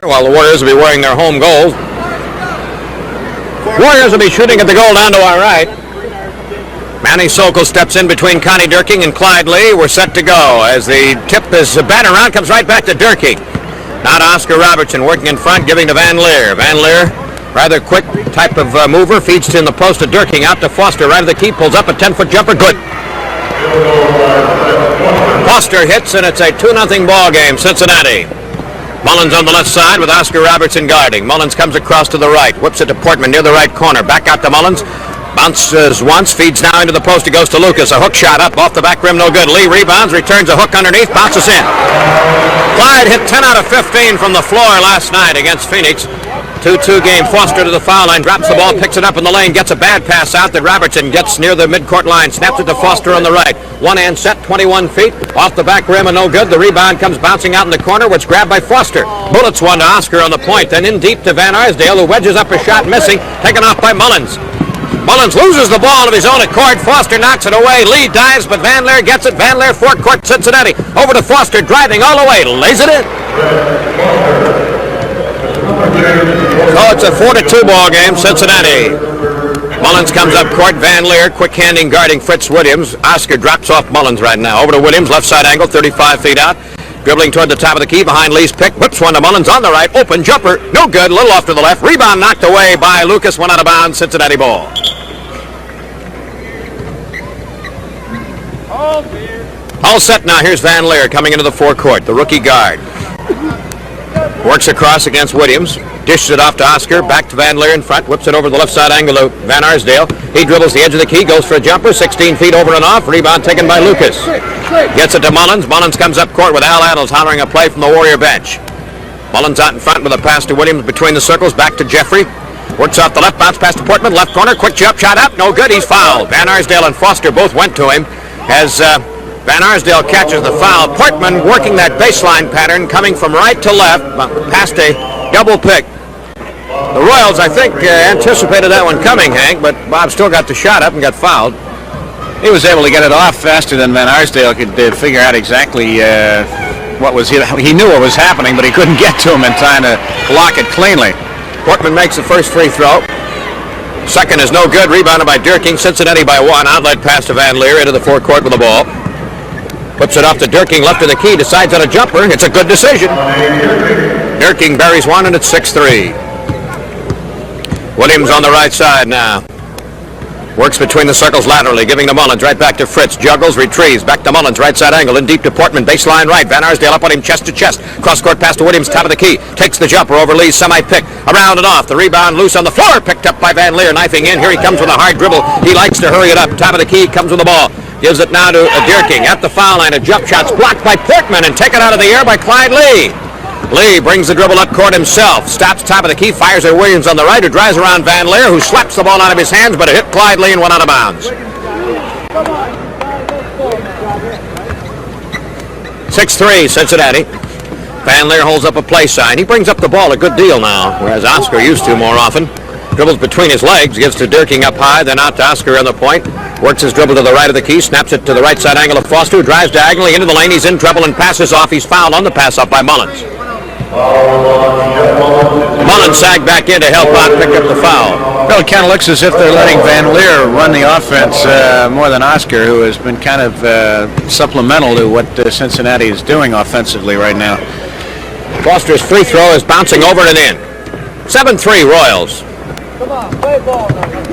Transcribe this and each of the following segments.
While the Warriors will be wearing their home gold. Warriors will be shooting at the goal down to our right. Manny Sokol steps in between Connie Dierking and Clyde Lier. We're set to go as the tip is batted around, comes right back to Dierking. Now to Oscar Robertson working in front, giving to Van Lier. Van Lier, rather quick type of mover, feeds to in the post to Dierking, out to Foster, right of the key, pulls up a 10-foot jumper, good. Foster hits, and it's a 2-0 ball game, Cincinnati. Mullins on the left side with Oscar Robertson guarding. Mullins comes across to the right, whips it to Portman near the right corner. Back out to Mullins. Bounces once, feeds now into the post. It goes to Lucas. A hook shot up off the back rim, no good. Lier rebounds, returns a hook underneath, bounces in. Clyde hit 10 out of 15 from the floor last night against Phoenix. 2-2 game. Foster to the foul line, drops the ball, picks it up in the lane, gets a bad pass out that Robertson gets near the midcourt line, snaps it to Foster on the right. One-hand set, 21 feet, off the back rim and no good. The rebound comes bouncing out in the corner, which grabbed by Foster. Bullets one to Oscar on the point, then in deep to Van Arsdale, who wedges up a shot missing, taken off by Mullins. Mullins loses the ball of his own accord. Foster knocks it away. Lier dives, but Van Lier gets it. Van Lier, forecourt, Cincinnati. Over to Foster, driving all the way, lays it in. So it's a 4-2 ball game, Cincinnati. Mullins comes up court. Van Lier, quick handing, guarding Fritz Williams. Oscar drops off Mullins right now. Over to Williams, left side angle, 35 feet out. Dribbling toward the top of the key behind Lee's pick. Whips one to Mullins on the right. Open jumper. No good. A little off to the left. Rebound knocked away by Lucas. One out of bounds. Cincinnati ball. All set now. Here's Van Lier coming into the forecourt. The rookie guard. Works across against Williams. Dishes it off to Oscar. Back to Van Lier in front. Whips it over the left side angle to Van Arsdale. He dribbles the edge of the key. Goes for a jumper. 16 feet over and off. Rebound taken by Lucas. Gets it to Mullins. Mullins comes up court with Al Adels hollering a play from the Warrior bench. Mullins out in front with a pass to Williams between the circles. Back to Jeffrey. Works off the left. Bounce pass to Portman. Left corner. Quick jump shot up. No good. He's fouled. Van Arsdale and Foster both went to him as Van Arsdale catches the foul. Portman working that baseline pattern, coming from right to left, past a double pick. The Royals, I think, anticipated that one coming, Hank, but Bob still got the shot up and got fouled. He was able to get it off faster than Van Arsdale could figure out exactly what was. He knew what was happening, but he couldn't get to him in time to block it cleanly. Portman makes the first free throw. Second is no good. Rebounded by Dierking. Cincinnati by one. Outlet pass to Van Lier into the forecourt with the ball. Whips it off to Dierking, left of the key, decides on a jumper. It's a good decision. Dierking buries one, and it's 6-3. Williams on the right side now. Works between the circles laterally, giving to Mullins. Right back to Fritz. Juggles, retrieves. Back to Mullins, right side angle. In deep to Portman. Baseline right. Van Arsdale up on him, chest to chest. Cross-court pass to Williams, top of the key. Takes the jumper over Lee's semi-pick. Around and off. The rebound loose on the floor. Picked up by Van Lier, knifing in. Here he comes with a hard dribble. He likes to hurry it up. Top of the key, comes with the ball. Gives it now to Dierking at the foul line. A jump shot's blocked by Portman and taken out of the air by Clyde Lier. Lier brings the dribble up court himself. Stops top of the key. Fires at Williams on the right, who drives around Van Lier, who slaps the ball out of his hands, but it hit Clyde Lier and went out of bounds. 6-3 Cincinnati. Van Lier holds up a play sign. He brings up the ball a good deal now, whereas Oscar used to more often. Dribbles between his legs, gives to Dierking up high, then out to Oscar on the point. Works his dribble to the right of the key, snaps it to the right side angle of Foster, who drives diagonally into the lane. He's in trouble and passes off. He's fouled on the pass up by Mullins. Mullins sagged back in to help out pick up the foul. Well, it kind of looks as if they're letting Van Lier run the offense more than Oscar, who has been kind of supplemental to what Cincinnati is doing offensively right now. Foster's free throw is bouncing over and in. 7-3 Royals.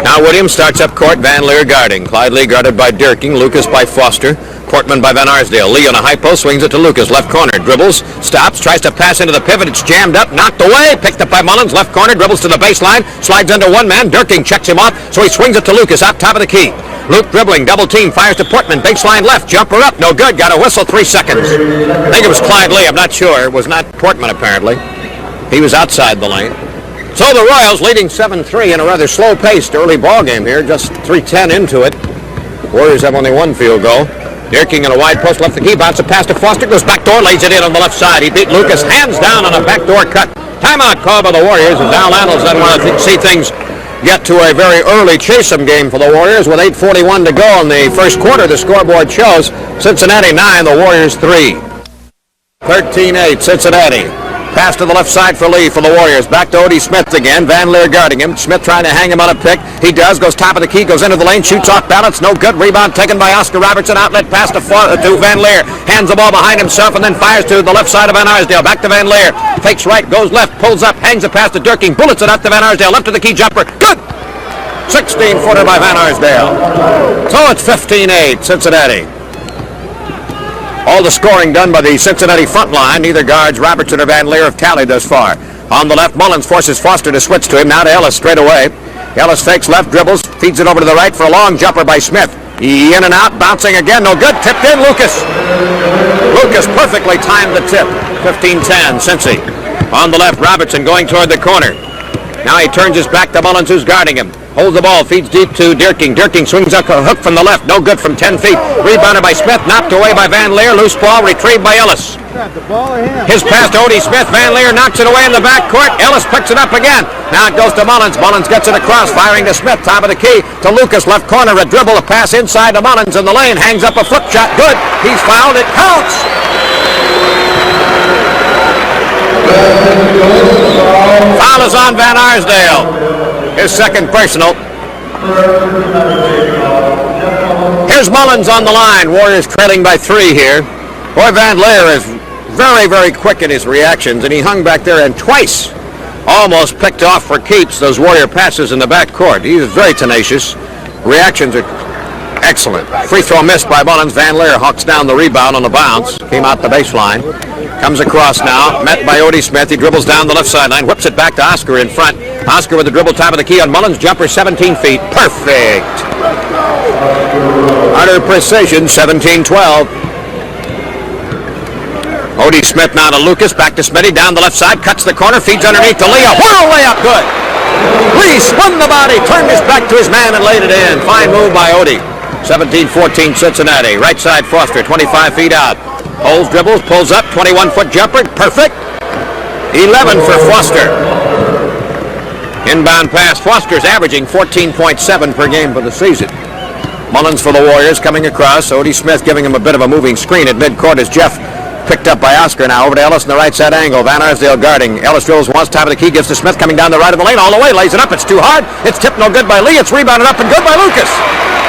Now Williams starts up court. Van Lier guarding. Clyde Lier guarded by Dierking. Lucas by Foster. Portman by Van Arsdale. Lier on a high post, swings it to Lucas. Left corner. Dribbles. Stops. Tries to pass into the pivot. It's jammed up. Knocked away. Picked up by Mullins. Left corner. Dribbles to the baseline. Slides under one man. Dierking checks him off. So he swings it to Lucas out top of the key. Luke dribbling. Double team. Fires to Portman. Baseline left. Jumper up. No good. Got a whistle. 3 seconds. I think it was Clyde Lier. I'm not sure. It was not Portman apparently. He was outside the lane. So the Royals leading 7-3 in a rather slow-paced early ball game here, just 3:10 into it. Warriors have only one field goal. Dierking on a wide post, left the key, bounce a pass to Foster, goes back door, lays it in on the left side. He beat Lucas hands down on a backdoor cut. Timeout call by the Warriors, and Al Adels doesn't want to see things get to a very early chase-em game for the Warriors with 8:41 to go in the first quarter. The scoreboard shows Cincinnati 9, the Warriors 3. 13-8 Cincinnati. Pass to the left side for Lee for the Warriors. Back to Odie Smith again. Van Lier guarding him. Smith trying to hang him on a pick. He does. Goes top of the key. Goes into the lane. Shoots off balance. No good. Rebound taken by Oscar Robertson. Outlet pass to Van Lier. Hands the ball behind himself and then fires to the left side of Van Arsdale. Back to Van Lier. Fakes right. Goes left. Pulls up. Hangs a pass to Dierking. Bullets it up to Van Arsdale. Left to the key jumper. Good. 16-footer by Van Arsdale. So it's 15-8, Cincinnati. All the scoring done by the Cincinnati front line. Neither guards Robertson or Van Lier have tallied thus far. On the left, Mullins forces Foster to switch to him. Now to Ellis straight away. Ellis fakes left, dribbles, feeds it over to the right for a long jumper by Smith. In and out, bouncing again, no good. Tipped in, Lucas. Lucas perfectly timed the tip. 15-10, Cincy. On the left, Robertson going toward the corner. Now he turns his back to Mullins, who's guarding him. Holds the ball, feeds deep to Dierking. Dierking swings up a hook from the left. No good from 10 feet. Rebounded by Smith. Knocked away by Van Lier. Loose ball retrieved by Ellis. His pass to Odie Smith. Van Lier knocks it away in the backcourt. Ellis picks it up again. Now it goes to Mullins. Mullins gets it across. Firing to Smith. Top of the key to Lucas. Left corner. A dribble. A pass inside to Mullins in the lane. Hangs up a flip shot. Good. He's fouled. It counts. Foul is on Van Arsdale. His second personal. Here's Mullins on the line. Warriors trailing by 3 here. Boy, Van Lier is very, very quick in his reactions, and he hung back there and twice almost picked off for keeps those Warrior passes in the backcourt. He is very tenacious. Reactions are excellent. Free throw missed by Mullins. Van Lier hawks down the rebound on the bounce. Came out the baseline. Comes across now. Met by Odie Smith. He dribbles down the left sideline. Whips it back to Oscar in front. Oscar with the dribble top of the key on Mullins. Jumper 17 feet. Perfect. Utter precision. 17-12. Odie Smith now to Lucas. Back to Smitty. Down the left side. Cuts the corner. Feeds underneath to Lee. A whirl layup. Good. Lee spun the body. Turned his back to his man and laid it in. Fine move by Odie. 17-14 Cincinnati. Right side Foster. 25 feet out. Holds, dribbles, pulls up, 21-foot jumper, perfect. 11 for Foster. Inbound pass. Foster's averaging 14.7 per game for the season. Mullins for the Warriors coming across. Odie Smith giving him a bit of a moving screen at midcourt as Jeff picked up by Oscar now over to Ellis in the right side angle. Van Arsdale guarding. Ellis dribbles once, top of the key, gives to Smith coming down the right of the lane all the way, lays it up. It's too hard. It's tipped no good by Lee. It's rebounded up and good by Lucas.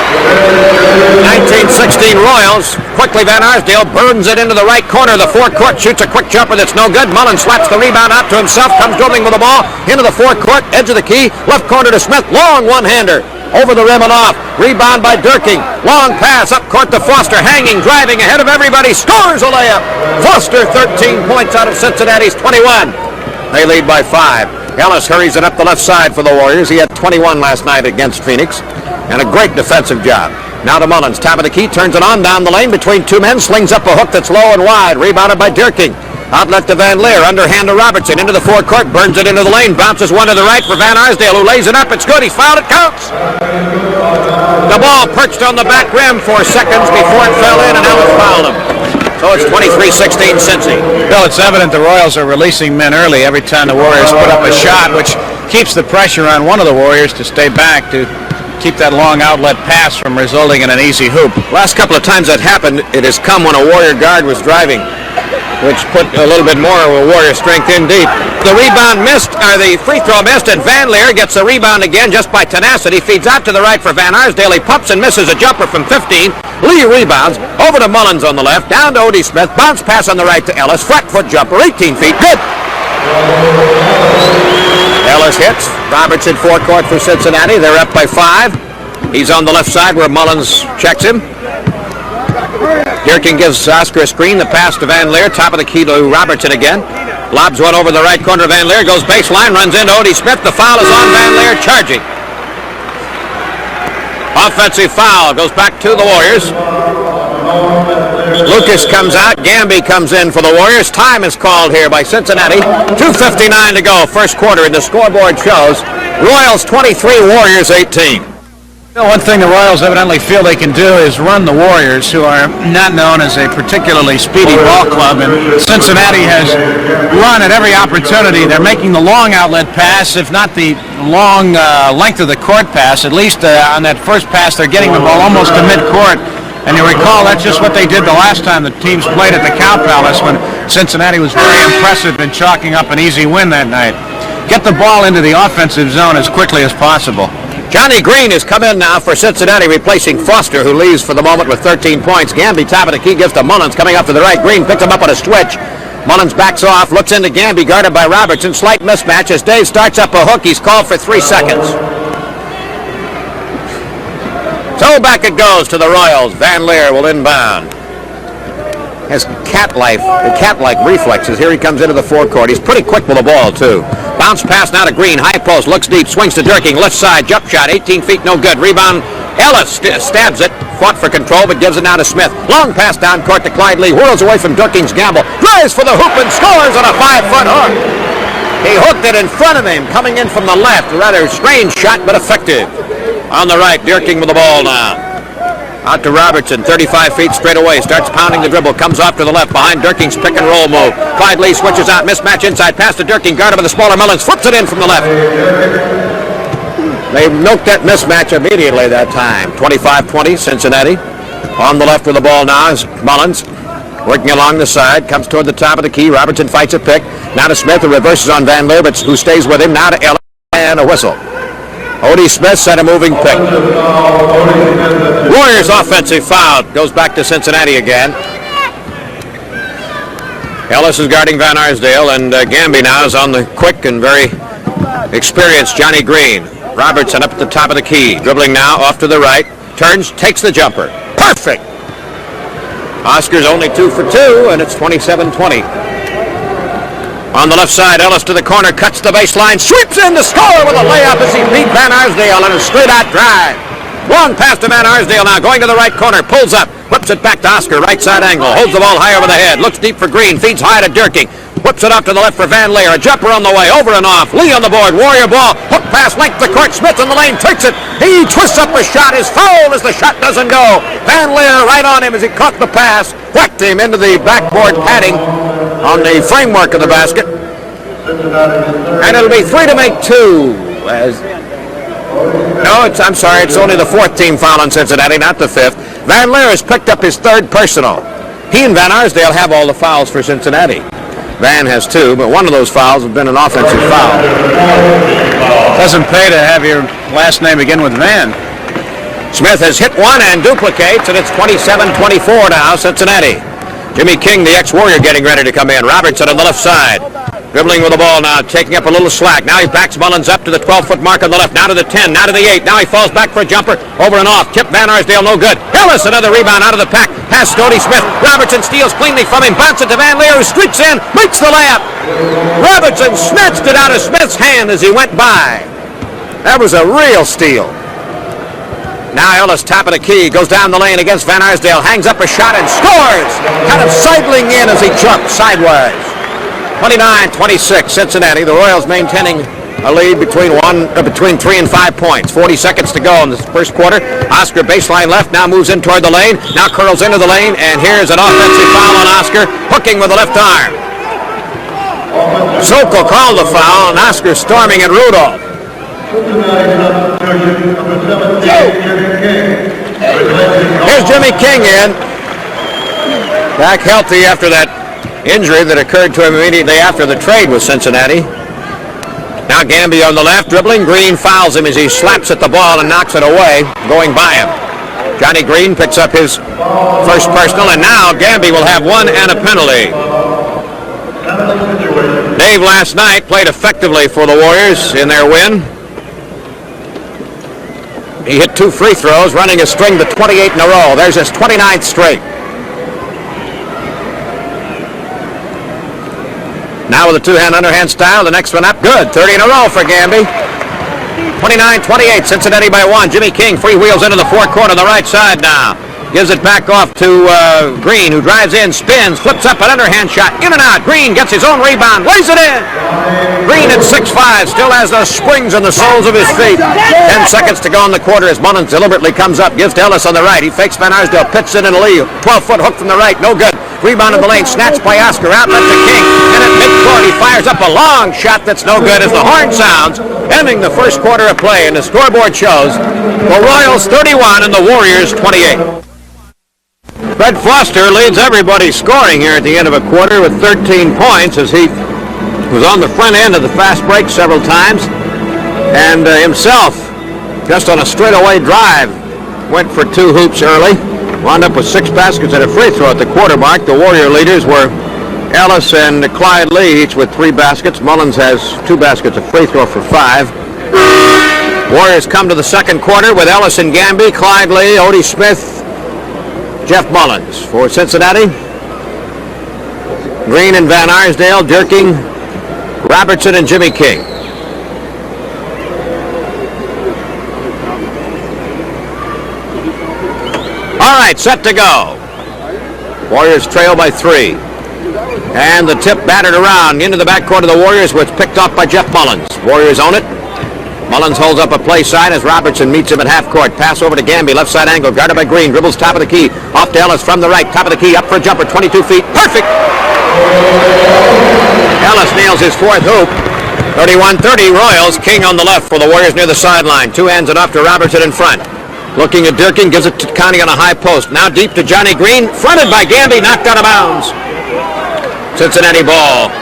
1916 Royals. Quickly Van Arsdale burns it into the right corner of the forecourt. Shoots a quick jumper that's no good. Mullins slaps the rebound out to himself. Comes dribbling with the ball into the forecourt. Edge of the key. Left corner to Smith. Long one-hander. Over the rim and off. Rebound by Dierking. Long pass up court to Foster. Hanging, driving ahead of everybody. Scores a layup. Foster 13 points out of Cincinnati's 21. They lead by 5. Ellis hurries it up the left side for the Warriors. He had 21 last night against Phoenix. And a great defensive job. Now to Mullins. Top of the key. Turns it on down the lane between two men. Slings up a hook that's low and wide. Rebounded by Dierking. Outlet to Van Lier. Underhand to Robertson. Into the forecourt. Burns it into the lane. Bounces one to the right for Van Arsdale, who lays it up. It's good. He's fouled. It counts. The ball perched on the back rim for seconds before it fell in, and Ellis fouled him. So it's 23-16 Cincy. Bill, it's evident the Royals are releasing men early every time the Warriors put up a shot, which keeps the pressure on one of the Warriors to stay back to keep that long outlet pass from resulting in an easy hoop. Last couple of times that happened, it has come when a Warrior guard was driving, which put a little bit more of a Warrior strength in deep. The rebound missed, or the free throw missed, and Van Lier gets the rebound again just by tenacity. Feeds out to the right for Van Arsdale. He pumps and misses a jumper from 15. Lee rebounds. Over to Mullins on the left. Down to Odie Smith. Bounce pass on the right to Ellis. Flat foot jumper, 18 feet. Good. Ellis hits. Robertson forecourt for Cincinnati. They're up by 5. He's on the left side where Mullins checks him. Dierking gives Oscar a screen. The pass to Van Lier. Top of the key to Robertson again. Lobs one over the right corner of Van Lier. Goes baseline. Runs into Odie Smith. The foul is on Van Lier. Charging. Offensive foul. Goes back to the Warriors. Lucas comes out. Gamby comes in for the Warriors. Time is called here by Cincinnati. 2:59 to go. First quarter, and the scoreboard shows Royals 23, Warriors 18. One thing the Royals evidently feel they can do is run the Warriors, who are not known as a particularly speedy ball club, and Cincinnati has run at every opportunity. They're making the long outlet pass, if not the long length of the court pass. At least on that first pass, they're getting the ball almost to midcourt And you recall that's just what they did the last time the teams played at the Cow Palace when Cincinnati was very impressive in chalking up an easy win that night. Get the ball into the offensive zone as quickly as possible. Johnny Green has come in now for Cincinnati, replacing Foster, who leaves for the moment with 13 points. Gamby, top of the key, gives to Mullins, coming up to the right. Green picks him up on a switch. Mullins backs off, looks into Gamby, guarded by Robertson. Slight mismatch as Dave starts up a hook. He's called for 3 seconds. So back it goes to the Royals. Van Lier will inbound. Has cat-like reflexes. Here he comes into the forecourt. He's pretty quick with the ball, too. Bounce pass now to Green. High post. Looks deep. Swings to Dierking. Left side. Jump shot. 18 feet. No good. Rebound. Ellis stabs it. Fought for control, but gives it now to Smith. Long pass down court to Clyde Lee. Whirls away from Dierking's gamble. Drives for the hoop and scores on a 5-foot hook. He hooked it in front of him, coming in from the left. A rather strange shot, but effective. On the right, Dierking with the ball now. Out to Robertson, 35 feet straight away. Starts pounding the dribble. Comes off to the left behind Dierking's pick and roll move. Clyde Lee switches out. Mismatch inside. Pass to Dierking. Guarded by the smaller Mullins. Flips it in from the left. They milked that mismatch immediately that time. 25-20 Cincinnati. On the left with the ball now is Mullins. Working along the side. Comes toward the top of the key. Robertson fights a pick. Now to Smith, who reverses on Van Lier, who stays with him. Now to Ellis. And a whistle. Odie Smith set a moving pick. Warriors offensive foul. Goes back to Cincinnati again. Ellis is guarding Van Arsdale, and Gamby now is on the quick and very experienced Johnny Green. Robertson up at the top of the key. Dribbling now off to the right. Turns, takes the jumper. Perfect! Oscar's only 2 for 2, and it's 27-20. On the left side, Ellis to the corner, cuts the baseline, sweeps in to score with a layup as he beat Van Arsdale on a straight-out drive. Long pass to Van Arsdale now, going to the right corner, pulls up, whips it back to Oscar, right side angle, holds the ball high over the head, looks deep for Green, feeds high to Dierking, whips it up to the left for Van Lier, a jumper on the way, over and off, Lee on the board, Warrior ball, hook pass, length to court, Smith in the lane, takes it, he twists up a shot, is fouled as the shot doesn't go. Van Lier right on him as he caught the pass, whacked him into the backboard padding on the framework of the basket. And it'll be 3 to make 2. I'm sorry, it's only the 4th team foul on Cincinnati, not the 5th. Van Lier has picked up his 3rd personal. He and Van Arsdale have all the fouls for Cincinnati. Van has 2, but one of those fouls has been an offensive foul. Doesn't pay to have your last name begin with Van. Smith has hit one and duplicates, and it's 27-24 now, Cincinnati. Jimmy King, the ex-Warrior, getting ready to come in. Robertson on the left side. Dribbling with the ball now, taking up a little slack. Now he backs Mullins up to the 12-foot mark on the left. Now to the 10, now to the 8. Now he falls back for a jumper. Over and off. Tip Van Arsdale, no good. Ellis, another rebound out of the pack. Pass to Odie Smith. Robertson steals cleanly from him. Bounces it to Van Lier, who streaks in. Makes the layup. Robertson snatched it out of Smith's hand as he went by. That was a real steal. Now Ellis, top of the key, goes down the lane against Van Arsdale. Hangs up a shot and scores. Kind of sidling in as he jumps sideways. 29-26, Cincinnati. The Royals maintaining a lead between 3 and 5 points. 40 seconds to go in the first quarter. Oscar baseline left, now moves in toward the lane. Now curls into the lane, and here's an offensive foul on Oscar, hooking with the left arm. Sokol called the foul, and Oscar storming at Rudolph. Here's Jimmy King in. Back healthy after that injury that occurred to him immediately after the trade with Cincinnati. Now Gamby on the left, dribbling. Green fouls him as he slaps at the ball and knocks it away, going by him. Johnny Green picks up his first personal, and now Gamby will have one and a penalty. Dave last night played effectively for the Warriors in their win. He hit 2 free throws, running a string to 28 in a row. There's his 29th straight. Now with a 2-hand underhand style, the next one up, good. 30 in a row for Gamby. 29-28, Cincinnati by 1. Jimmy King freewheels into the forecourt on the right side now. Gives it back off to Green, who drives in, spins, flips up an underhand shot, in and out. Green gets his own rebound, lays it in. Green at 6'5", still has those springs on the soles of his feet. 10 seconds to go in the quarter as Mullins deliberately comes up, gives to Ellis on the right. He fakes Van Arsdale, pits it in a Lee. 12-foot hook from the right, no good. Rebound in the lane, snatched by Oscar, outlet to King. And at midcourt, he fires up a long shot that's no good as the horn sounds, ending the first quarter of play. And the scoreboard shows the Royals 31 and the Warriors 28. Fred Foster leads everybody scoring here at the end of a quarter with 13 points as he was on the front end of the fast break several times, and himself, just on a straightaway drive, went for 2 hoops early, wound up with 6 baskets and a free throw at the quarter mark. The Warrior leaders were Ellis and Clyde Lee, each with 3 baskets. Mullins has 2 baskets, a free throw for 5. Warriors come to the second quarter with Ellis and Gamby, Clyde Lee, Odie Smith, Jeff Mullins. For Cincinnati, Green and Van Arsdale, Dierking, Robertson, and Jimmy King. All right, set to go. Warriors trail by 3. And the tip battered around into the backcourt of the Warriors, where it's picked off by Jeff Mullins. Warriors own it. Mullins holds up a play sign as Robertson meets him at half court. Pass over to Gamby, left side angle, guarded by Green. Dribbles top of the key, off to Ellis from the right. Top of the key, up for a jumper, 22 feet. Perfect! Ellis nails his 4th hoop. 31-30 Royals. King on the left for the Warriors near the sideline. 2 hands it off to Robertson in front. Looking at Dierking, gives it to Connie on a high post. Now deep to Johnny Green, fronted by Gamby, knocked out of bounds. Cincinnati ball.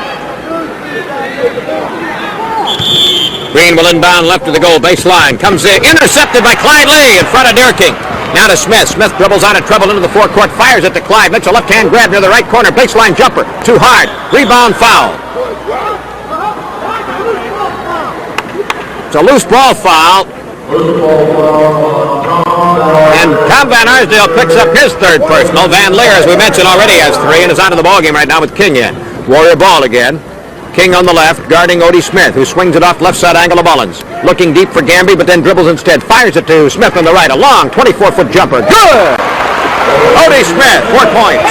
Green will inbound left to the goal baseline. Comes in, intercepted by Clyde Lee in front of Dierking. Now to Smith. Smith dribbles out of trouble into the forecourt, fires it to Clyde. Makes a left-hand grab near the right corner. Baseline jumper. Too hard. Rebound foul. It's a loose ball foul. And Tom Van Arsdale picks up his 3rd personal. Van Lier, as we mentioned already, has 3 and is out of the ballgame right now with King in. Warrior ball again. King on the left, guarding Odie Smith, who swings it off left side angle of Mullins. Looking deep for Gamby, but then dribbles instead. Fires it to Smith on the right. A long 24-foot jumper. Good! Odie Smith, 4 points.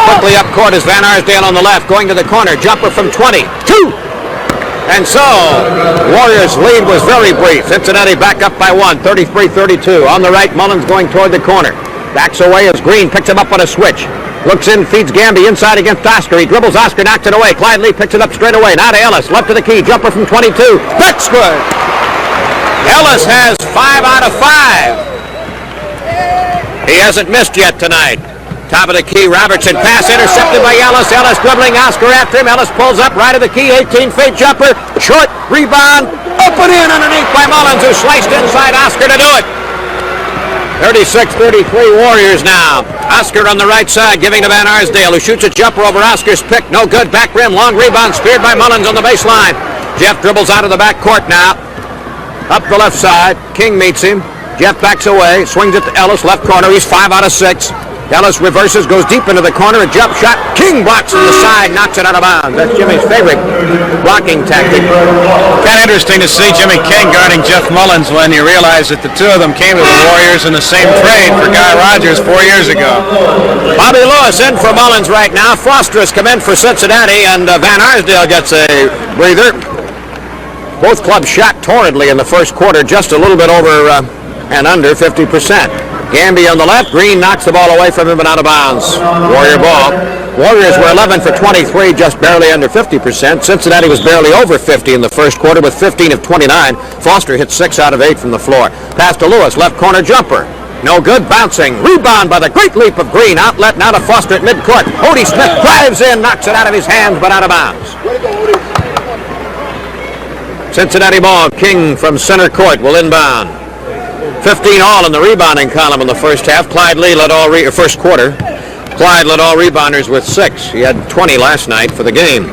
Quickly up court is Van Arsdale on the left, going to the corner. Jumper from 20. 2! And so, Warriors' lead was very brief. Cincinnati back up by 1, 33-32. On the right, Mullins going toward the corner. Backs away as Green picks him up on a switch. Looks in, feeds Gamby inside against Oscar. He dribbles Oscar, knocks it away. Clyde Lee picks it up straight away. Now to Ellis, left to the key. Jumper from 22. That's good. Ellis has 5 out of 5. He hasn't missed yet tonight. Top of the key, Robertson. Pass intercepted by Ellis. Ellis dribbling, Oscar after him. Ellis pulls up right of the key. 18-feet jumper. Short rebound. Open in underneath by Mullins, who sliced inside Oscar to do it. 36-33 Warriors now. Oscar on the right side, giving to Van Arsdale, who shoots a jumper over Oscar's pick. No good. Back rim. Long rebound speared by Mullins on the baseline. Jeff dribbles out of the back court now. Up the left side. King meets him. Jeff backs away. Swings it to Ellis. Left corner. He's 5 out of 6. Ellis reverses, goes deep into the corner, a jump shot. King blocks from the side, knocks it out of bounds. That's Jimmy's favorite blocking tactic. Kind of interesting to see Jimmy King guarding Jeff Mullins when you realize that the 2 of them came to the Warriors in the same trade for Guy Rogers 4 years ago. Bobby Lewis in for Mullins right now. Foster has come in for Cincinnati, and Van Arsdale gets a breather. Both clubs shot torridly in the first quarter, just a little bit over and under 50%. Gamby on the left. Green knocks the ball away from him and out of bounds. Warrior ball. Warriors were 11 for 23, just barely under 50%. Cincinnati was barely over 50 in the first quarter with 15 of 29. Foster hit 6 out of 8 from the floor. Pass to Lewis, left corner jumper. No good, bouncing. Rebound by the great leap of Green. Outlet now to Foster at midcourt. Odie Smith drives in, knocks it out of his hands, but out of bounds. Cincinnati ball. King from center court will inbound. 15 all in the rebounding column in the first half. Clyde Lee led all first quarter. Clyde led all rebounders with 6. He had 20 last night for the game.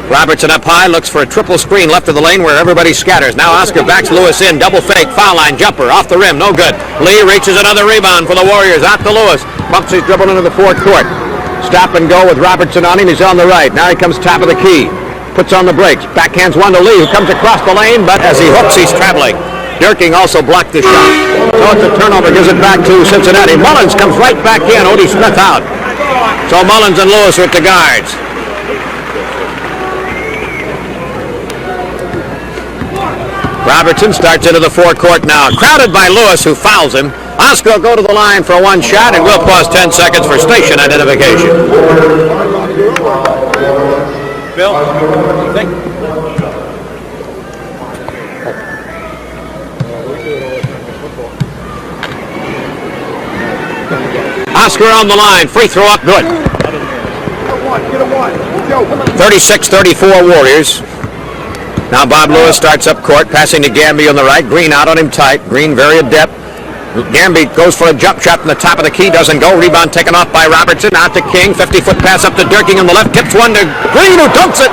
Robertson up high, looks for a triple screen left of the lane where everybody scatters. Now Oscar backs Lewis in, double fake, foul line, jumper, off the rim, no good. Lee reaches another rebound for the Warriors, out to Lewis. Bumps his dribble into the forecourt. Stop and go with Robertson on him, he's on the right. Now he comes top of the key. Puts on the brakes, backhands one to Lee, who comes across the lane, but as he hooks, he's traveling. Dierking also blocked the shot. So it's a turnover, gives it back to Cincinnati. Mullins comes right back in, Odie Smith out. So Mullins and Lewis are at the guards. Robertson starts into the forecourt now. Crowded by Lewis, who fouls him. Oscar will go to the line for one shot, and we'll pause 10 seconds for station identification. Bill, you think? Foster on the line. Free throw up good. 36-34 Warriors. Now Bob Lewis starts up court, passing to Gamby on the right. Green out on him tight. Green very adept. Gamby goes for a jump shot from the top of the key. Doesn't go. Rebound taken off by Robertson. Out to King. 50-foot pass up to Dierking on the left. Tips one to Green, who dunks it.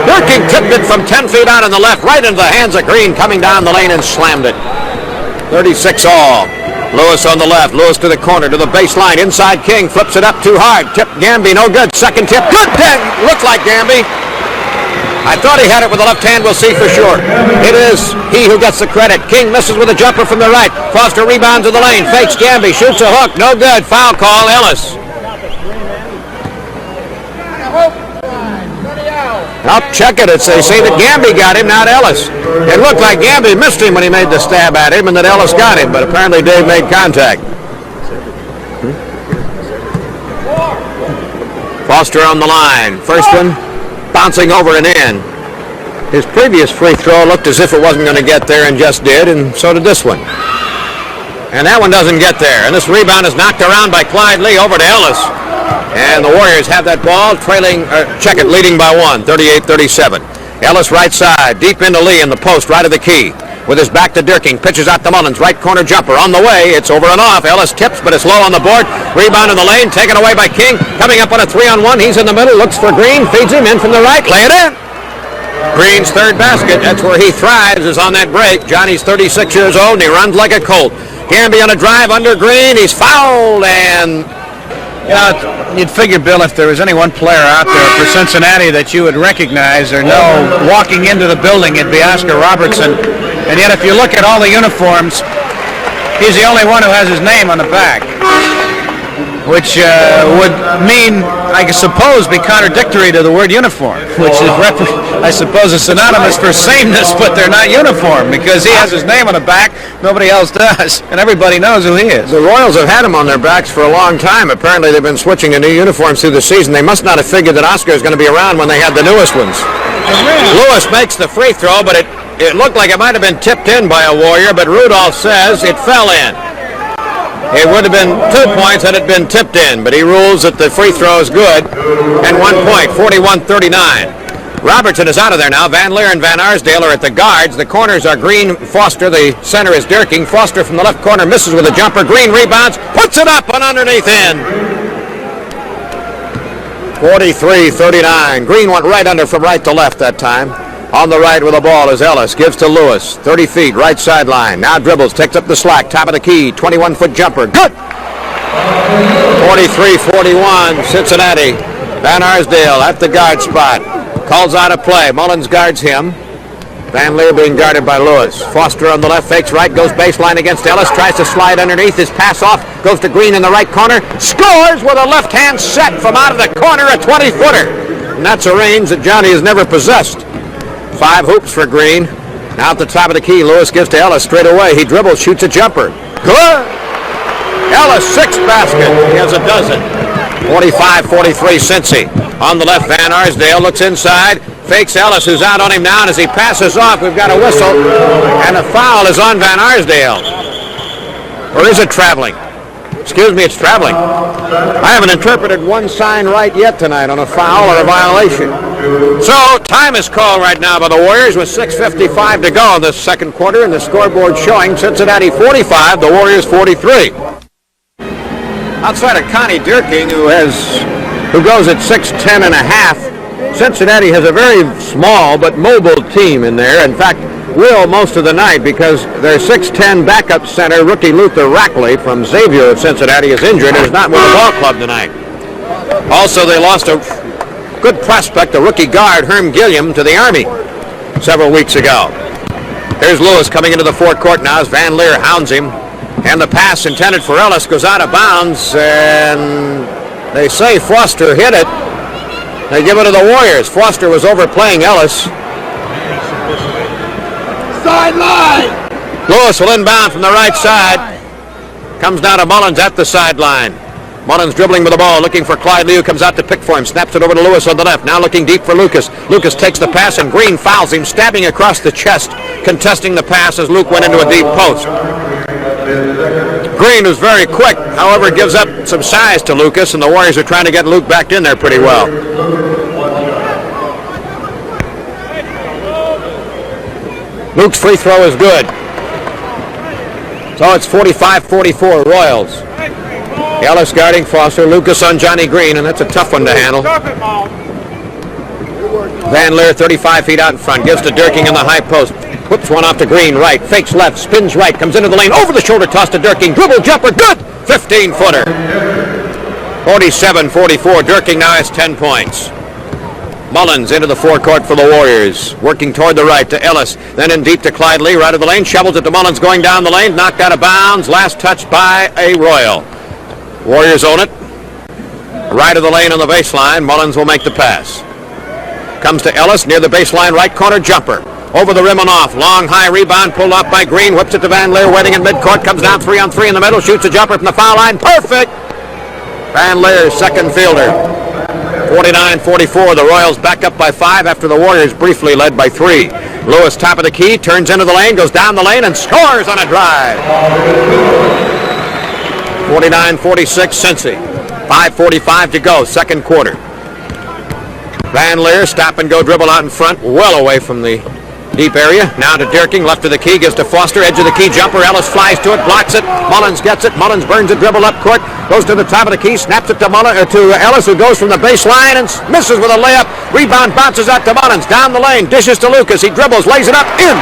Dierking tipped it from 10 feet out on the left, right into the hands of Green, coming down the lane and slammed it. 36 all. Lewis on the left. Lewis to the corner, to the baseline. Inside King. Flips it up too hard. Tip Gamby. No good. Second tip. Good. Looks like Gamby. I thought he had it with the left hand. We'll see for sure. It is he who gets the credit. King misses with a jumper from the right. Foster rebounds to the lane. Fakes Gamby. Shoots a hook. No good. Foul call. Ellis. I'll check it. They say that Gamby got him, not Ellis. It looked like Gamby missed him when he made the stab at him and that Ellis got him, but apparently Dave made contact. Foster on the line. First one bouncing over and in. His previous free throw looked as if it wasn't going to get there and just did, and so did this one. And that one doesn't get there. And this rebound is knocked around by Clyde Lee over to Ellis. And the Warriors have that ball, leading by one, 38-37. Ellis right side, deep into Lee in the post, right of the key. With his back to Dierking, pitches out to Mullins, right corner jumper on the way. It's over and off. Ellis tips, but it's low on the board. Rebound in the lane, taken away by King. Coming up on a 3-on-1. He's in the middle, looks for Green, feeds him in from the right, lay it in. Green's third basket. That's where he thrives, is on that break. Johnny's 36 years old, and he runs like a colt. Gamby on a drive under Green. He's fouled, and you'd figure, Bill, if there was any one player out there for Cincinnati that you would recognize or know walking into the building, it'd be Oscar Robertson. And yet, if you look at all the uniforms, he's the only one who has his name on the back, which would mean, I suppose, be contradictory to the word uniform, which is, I suppose, is synonymous for sameness, but they're not uniform because he has his name on the back, nobody else does, and everybody knows who he is. The Royals have had him on their backs for a long time. Apparently, they've been switching to new uniforms through the season. They must not have figured that Oscar is going to be around when they had the newest ones. Lewis makes the free throw, but it looked like it might have been tipped in by a Warrior, but Rudolph says it fell in. It would have been 2 points had it been tipped in, but he rules that the free throw is good. And 1 point, 41-39. Robertson is out of there now. Van Lier and Van Arsdale are at the guards. The corners are Green, Foster. The center is Dierking. Foster from the left corner misses with a jumper. Green rebounds, puts it up and underneath in. 43-39. Green went right under from right to left that time. On the right with the ball is Ellis. Gives to Lewis. 30 feet, right sideline. Now dribbles, takes up the slack. Top of the key. 21-foot jumper. Good! 43-41, Cincinnati. Van Arsdale at the guard spot. Calls out a play. Mullins guards him. Van Lier being guarded by Lewis. Foster on the left, fakes right, goes baseline against Ellis. Tries to slide underneath. His pass off. Goes to Green in the right corner. Scores with a left-hand set from out of the corner, a 20-footer. And that's a range that Johnny has never possessed. 5 hoops for Green. Now at the top of the key, Lewis gives to Ellis straight away. He dribbles, shoots a jumper. Good! Ellis, 6th basket. He has a dozen. 45-43 Cincy. On the left, Van Arsdale looks inside. Fakes Ellis, who's out on him now, and as he passes off, we've got a whistle. And a foul is on Van Arsdale. Or is it traveling? Excuse me, it's traveling. I haven't interpreted one sign right yet tonight on a foul or a violation. So, time is called right now by the Warriors with 6:55 to go in the second quarter, and the scoreboard showing Cincinnati 45, the Warriors 43. Outside of Connie Dierking, who goes at 6'10 and a half, Cincinnati has a very small but mobile team in there. In fact, will most of the night because their 6'10 backup center, rookie Luther Rackley from Xavier of Cincinnati, is injured and is not with the ball club tonight. Also, they lost a good prospect, a rookie guard, Herm Gilliam, to the Army several weeks ago. Here's Lewis coming into the forecourt now as Van Lier hounds him. And the pass intended for Ellis goes out of bounds, and they say Foster hit it. They give it to the Warriors. Foster was overplaying Ellis. Sideline! Lewis will inbound from the right side. Comes down to Mullins at the sideline. Mullins dribbling with the ball, looking for Clyde Lee, who comes out to pick for him. Snaps it over to Lewis on the left. Now looking deep for Lucas. Lucas takes the pass, and Green fouls him, stabbing across the chest, contesting the pass as Luke went into a deep post. Green, who's very quick, however, gives up some size to Lucas, and the Warriors are trying to get Luke back in there pretty well. Luke's free throw is good. So it's 45-44 Royals. Ellis guarding Foster, Lucas on Johnny Green, and that's a tough one to handle. Van Lier 35 feet out in front, gives to Dierking in the high post. Whips one off to Green, right, fakes left, spins right, comes into the lane, over the shoulder toss to Dierking, dribble jumper, good! 15-footer. 47-44, Dierking now has 10 points. Mullins into the forecourt for the Warriors, working toward the right to Ellis, then in deep to Clyde Lier, right of the lane, shovels it to Mullins going down the lane, knocked out of bounds, last touch by a Royal. Warriors own it. Right of the lane on the baseline, Mullins will make the pass. Comes to Ellis, near the baseline, right corner jumper. Over the rim and off, long high rebound, pulled off by Green, whips it to Van Lier, waiting in midcourt, comes down 3-on-3 in the middle, shoots a jumper from the foul line, perfect! Van Lier, second fielder. 49-44, the Royals back up by 5 after the Warriors briefly led by 3. Lewis, top of the key, turns into the lane, goes down the lane, and scores on a drive. 49-46, Cincy. 5:45 to go, second quarter. Van Lier, stop and go dribble out in front, well away from the deep area. Now to Dierking, left of the key, gives to Foster, edge of the key jumper. Ellis flies to it, blocks it. Mullins gets it. Mullins burns a dribble up court, goes to the top of the key, snaps it to Ellis, who goes from the baseline and misses with a layup. Rebound bounces out to Mullins, down the lane, dishes to Lucas. He dribbles, lays it up, in.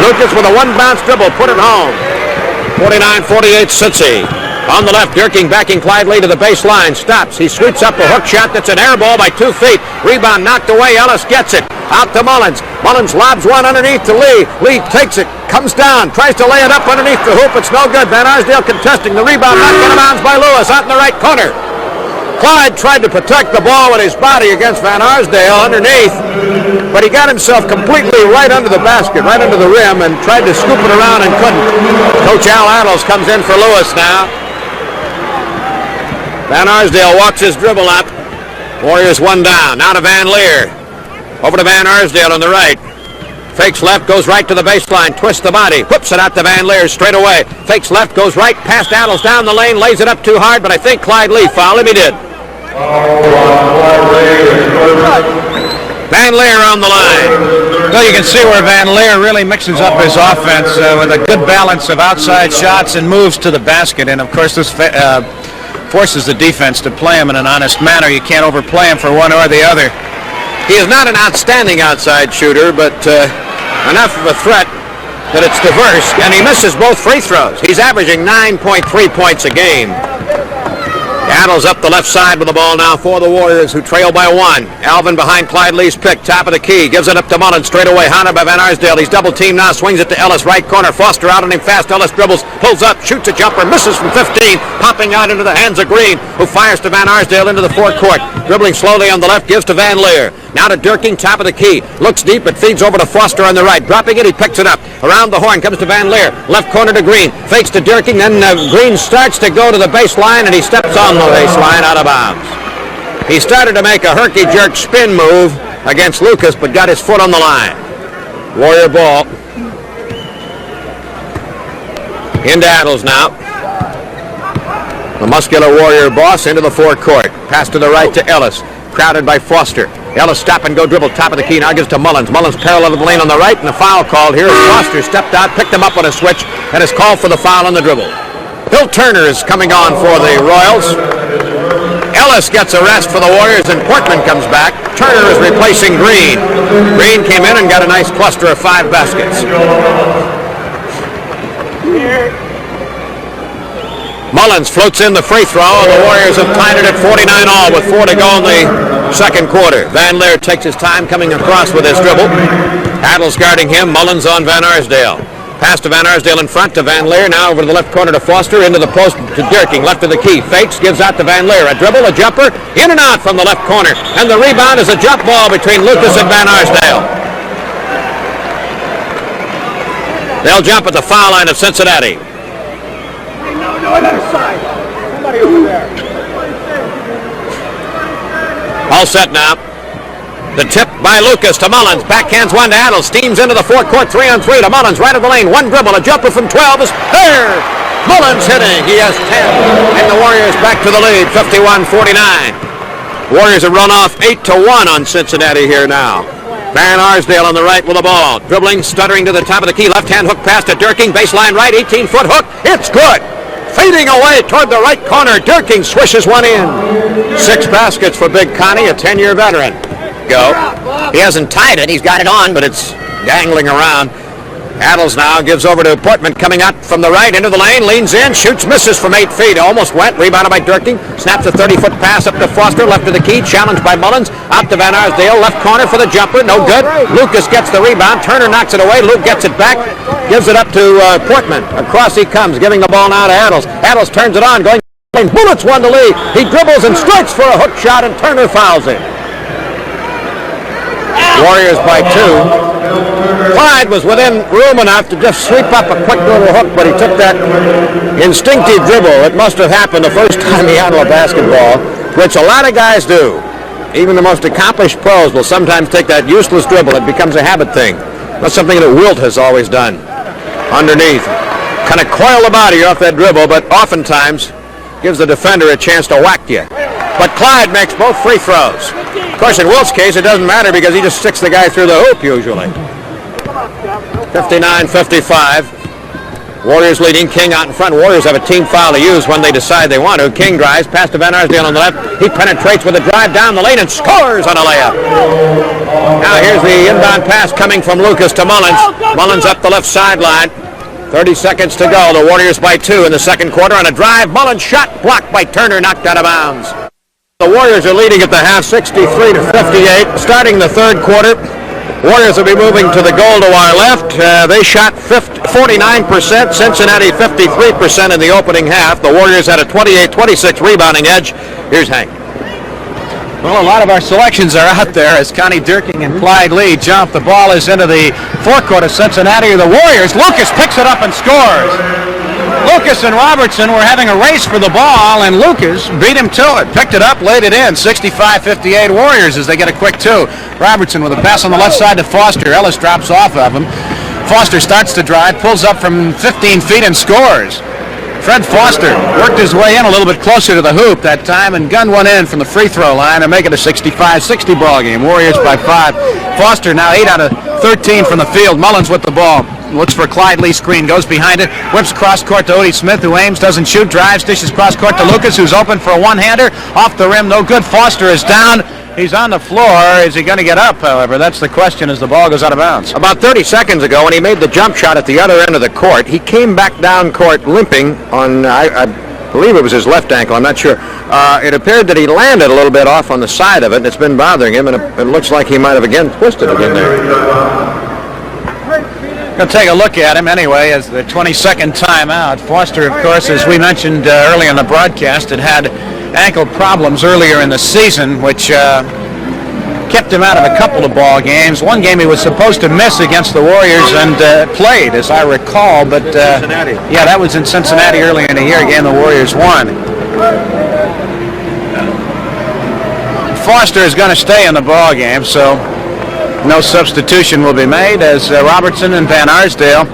Lucas with a one-bounce dribble, put it home. 49-48, Cincy. On the left, Dierking backing Clyde Lier to the baseline. Stops. He sweeps up a hook shot that's an air ball by 2 feet. Rebound knocked away. Ellis gets it. Out to Mullins. Mullins lobs one underneath to Lee. Lee takes it. Comes down. Tries to lay it up underneath the hoop. It's no good. Van Arsdale contesting. The rebound knocked out of bounds by Lewis. Out in the right corner. Clyde tried to protect the ball with his body against Van Arsdale underneath, but he got himself completely right under the basket, right under the rim, and tried to scoop it around and couldn't. Coach Al Adles comes in for Lewis now. Van Arsdale walks his dribble up. Warriors one down. Now to Van Lier. Over to Van Arsdale on the right. Fakes left, goes right to the baseline, twists the body, whips it out to Van Lier straight away. Fakes left, goes right, past Adles down the lane, lays it up too hard, but I think Clyde Lier fouled him. He did. Van Lier on the line. Well, you can see where Van Lier really mixes up his offense with a good balance of outside shots and moves to the basket. And, of course, this forces the defense to play him in an honest manner. You can't overplay him for one or the other. He is not an outstanding outside shooter, but enough of a threat that it's diverse, and he misses both free throws. He's averaging 9.3 points a game. Adles up the left side with the ball now for the Warriors, who trail by 1. Alvin behind Clyde Lee's pick, top of the key, gives it up to Mullins straight away. Hounded by Van Arsdale. He's double teamed now, swings it to Ellis, right corner. Foster out on him fast. Ellis dribbles, pulls up, shoots a jumper, misses from 15, popping out into the hands of Green, who fires to Van Arsdale into the forecourt. Dribbling slowly on the left, gives to Van Lier. Now to Dierking, top of the key. Looks deep, it feeds over to Foster on the right. Dropping it, he picks it up. Around the horn, comes to Van Lier. Left corner to Green. Fakes to Dierking, then Green starts to go to the baseline, and he steps on the baseline out of bounds. He started to make a herky-jerk spin move against Lucas, but got his foot on the line. Warrior ball. Into Adles now. The muscular Warrior boss into the forecourt. Pass to the right to Ellis. Crowded by Foster. Ellis stop and go dribble, top of the key, now gives to Mullins. Mullins parallel to the lane on the right, and the foul called here. Foster stepped out, picked him up on a switch, and is called for the foul on the dribble. Bill Turner is coming on for the Royals. Ellis gets a rest for the Warriors, and Portman comes back. Turner is replacing Green. Green came in and got a nice cluster of 5 baskets. Mullins floats in the free throw, and the Warriors have tied it at 49-all with 4 to go in the second quarter. Van Lier takes his time coming across with his dribble. Adles guarding him. Mullins on Van Arsdale. Pass to Van Arsdale in front to Van Lier. Now over to the left corner to Foster. Into the post to Dierking. Left of the key. Fakes. Gives out to Van Lier. A dribble, a jumper. In and out from the left corner. And the rebound is a jump ball between Lucas and Van Arsdale. They'll jump at the foul line of Cincinnati. No, on the other side. Somebody over there. All set now. The tip by Lucas to Mullins. Backhands one to Adel. Steams into the forecourt. 3-on-3 to Mullins. Right of the lane. One dribble. A jumper from 12 is there. Mullins hitting. He has 10. And the Warriors back to the lead. 51-49. Warriors have run off 8-1 on Cincinnati here now. Van Arsdale on the right with the ball. Dribbling, stuttering to the top of the key. Left-hand hook pass to Dierking. Baseline right. 18-foot hook. It's good. Fading away toward the right corner. Dierking swishes one in. 6 baskets for Big Connie, a 10-year veteran. Go. He hasn't tied it. He's got it on, but it's dangling around. Addles now gives over to Portman coming out from the right into the lane, leans in, shoots, misses from 8 feet, almost went, rebounded by Dierking, snaps a 30-foot pass up to Foster, left of the key, challenged by Mullins, out to Van Arsdale, left corner for the jumper, no good. Lucas gets the rebound, Turner knocks it away, Luke gets it back, gives it up to Portman. Across he comes, giving the ball now to Addles. Addles turns it on, going, Bullets won the lead. He dribbles and strikes for a hook shot, and Turner fouls him. Warriors by 2. Clyde was within room enough to just sweep up a quick little hook, but he took that instinctive dribble. It must have happened the first time he handled a basketball, which a lot of guys do. Even the most accomplished pros will sometimes take that useless dribble. It becomes a habit thing. That's something that Wilt has always done. Underneath. Kind of coil the body off that dribble, but oftentimes gives the defender a chance to whack you. But Clyde makes both free throws. Of course, in Wilt's case, it doesn't matter because he just sticks the guy through the hoop usually. 59-55. Warriors leading. King out in front. Warriors have a team foul to use when they decide they want to. King drives past to Van Arsdale on the left. He penetrates with a drive down the lane and scores on a layup. Now here's the inbound pass coming from Lucas to Mullins. Mullins up the left sideline. 30 seconds to go. The Warriors by 2 in the second quarter on a drive. Mullins shot blocked by Turner, knocked out of bounds. The Warriors are leading at the half 63-58. Starting the third quarter, Warriors will be moving to the goal to our left. They shot 49%, Cincinnati 53% in the opening half. The Warriors had a 28-26 rebounding edge. Here's Hank. Well, a lot of our selections are out there as Connie Dierking and Clyde Lee jump. The ball is into the forecourt of Cincinnati. The Warriors. Lucas picks it up and scores. Lucas and Robertson were having a race for the ball, and Lucas beat him to it. Picked it up, laid it in. 65-58 Warriors as they get a quick 2. Robertson with a pass on the left side to Foster. Ellis drops off of him. Foster starts to drive, pulls up from 15 feet and scores. Fred Foster worked his way in a little bit closer to the hoop that time and gunned one in from the free throw line and make it a 65-60 ball game. Warriors by 5. Foster now 8 out of 13 from the field. Mullins with the ball. Looks for Clyde Lee screen, goes behind it, whips cross court to Odie Smith, who aims, doesn't shoot, drives, dishes cross court to Lucas, who's open for a one-hander, off the rim, no good. Foster is down. He's on the floor. Is he going to get up, however? That's the question as the ball goes out of bounds. About 30 seconds ago, when he made the jump shot at the other end of the court, he came back down court limping on, I believe it was his left ankle, I'm not sure. It appeared that he landed a little bit off on the side of it, and it's been bothering him, and it looks like he might have again twisted it in there. Going to take a look at him anyway as the 22nd timeout. Foster, of course, as we mentioned earlier in the broadcast, had ankle problems earlier in the season, which kept him out of a couple of ball games. One game he was supposed to miss against the Warriors and played, as I recall, but yeah, that was in Cincinnati earlier in the year, a game the Warriors won. Foster is going to stay in the ball game, so no substitution will be made as Robertson and Van Arsdale.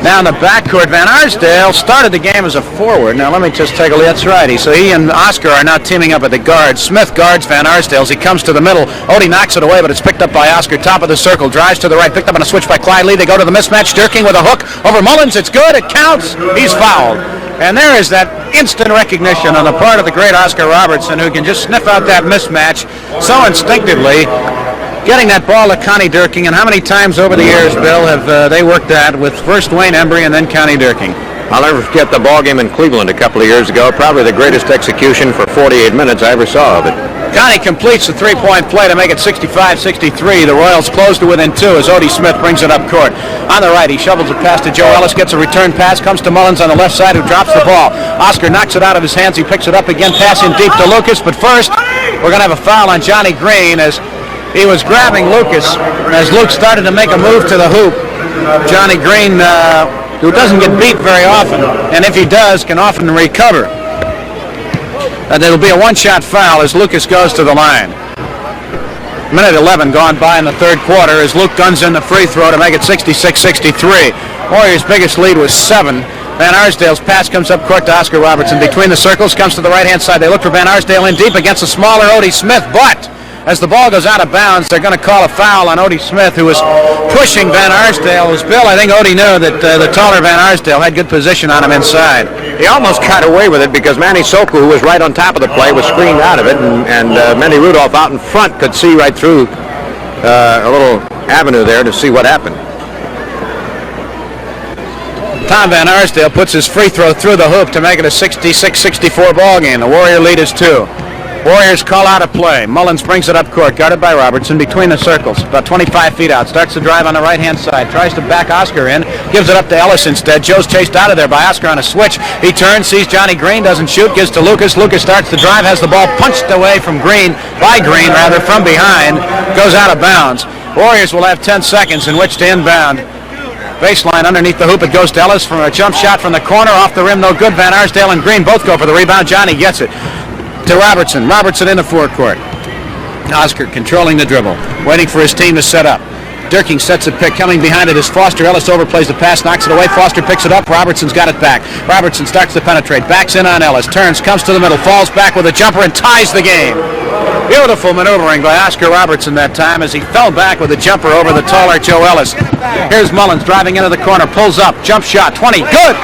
Now in the backcourt, Van Arsdale started the game as a forward. Now let me just take a look. That's right. So he and Oscar are now teaming up at the guard. Smith guards Van Arsdale as he comes to the middle. Odie knocks it away, but it's picked up by Oscar. Top of the circle, drives to the right, picked up on a switch by Clyde Lee. They go to the mismatch. Dierking with a hook over Mullins. It's good. It counts. He's fouled. And there is that instant recognition on the part of the great Oscar Robertson, who can just sniff out that mismatch so instinctively, getting that ball to Connie Dierking. And how many times over the years, Bill, have they worked that with first Wayne Embry and then Connie Dierking? I'll never forget the ball game in Cleveland a couple of years ago. Probably the greatest execution for 48 minutes I ever saw of it. Connie completes the three-point play to make it 65-63. The Royals close to within 2 as Odie Smith brings it up court. On the right, he shovels it past to Joe Ellis, gets a return pass, comes to Mullins on the left side, who drops the ball. Oscar knocks it out of his hands. He picks it up again, passing deep to Lucas. But first, we're going to have a foul on Johnny Green as he was grabbing Lucas as Luke started to make a move to the hoop. Johnny Green, who doesn't get beat very often, and if he does, can often recover. And it'll be a one-shot foul as Lucas goes to the line. Minute 11 gone by in the third quarter as Luke guns in the free throw to make it 66-63. Warriors' biggest lead was 7. Van Arsdale's pass comes up court to Oscar Robertson. Between the circles, comes to the right-hand side. They look for Van Arsdale in deep against the smaller Odie Smith, but as the ball goes out of bounds, they're going to call a foul on Odie Smith, who was pushing Van Arsdale. As Bill, I think Odie knew that the taller Van Arsdale had good position on him inside. He almost got away with it because Manny Sokol, who was right on top of the play, was screened out of it, and Mendy Rudolph out in front could see right through a little avenue there to see what happened. Tom Van Arsdale puts his free throw through the hoop to make it a 66-64 ball game. The Warrior lead is 2. Warriors call out a play. Mullins brings it up court, guarded by Robertson between the circles, about 25 feet out. Starts the drive on the right-hand side, tries to back Oscar in, gives it up to Ellis instead. Joe's chased out of there by Oscar on a switch. He turns, sees Johnny Green, doesn't shoot, gives to Lucas. Lucas starts the drive, has the ball punched away from Green, from behind, goes out of bounds. Warriors will have 10 seconds in which to inbound. Baseline underneath the hoop, it goes to Ellis from a jump shot from the corner, off the rim, no good. Van Arsdale and Green both go for the rebound. Johnny gets it to Robertson. Robertson in the forecourt. Oscar controlling the dribble, waiting for his team to set up. Dierking sets a pick. Coming behind it is Foster. Ellis overplays the pass, knocks it away. Foster picks it up. Robertson's got it back. Robertson starts to penetrate. Backs in on Ellis. Turns, comes to the middle, falls back with a jumper and ties the game. Beautiful maneuvering by Oscar Robertson that time as he fell back with a jumper over the taller Joe Ellis. Here's Mullins driving into the corner. Pulls up. Jump shot. 20. Good!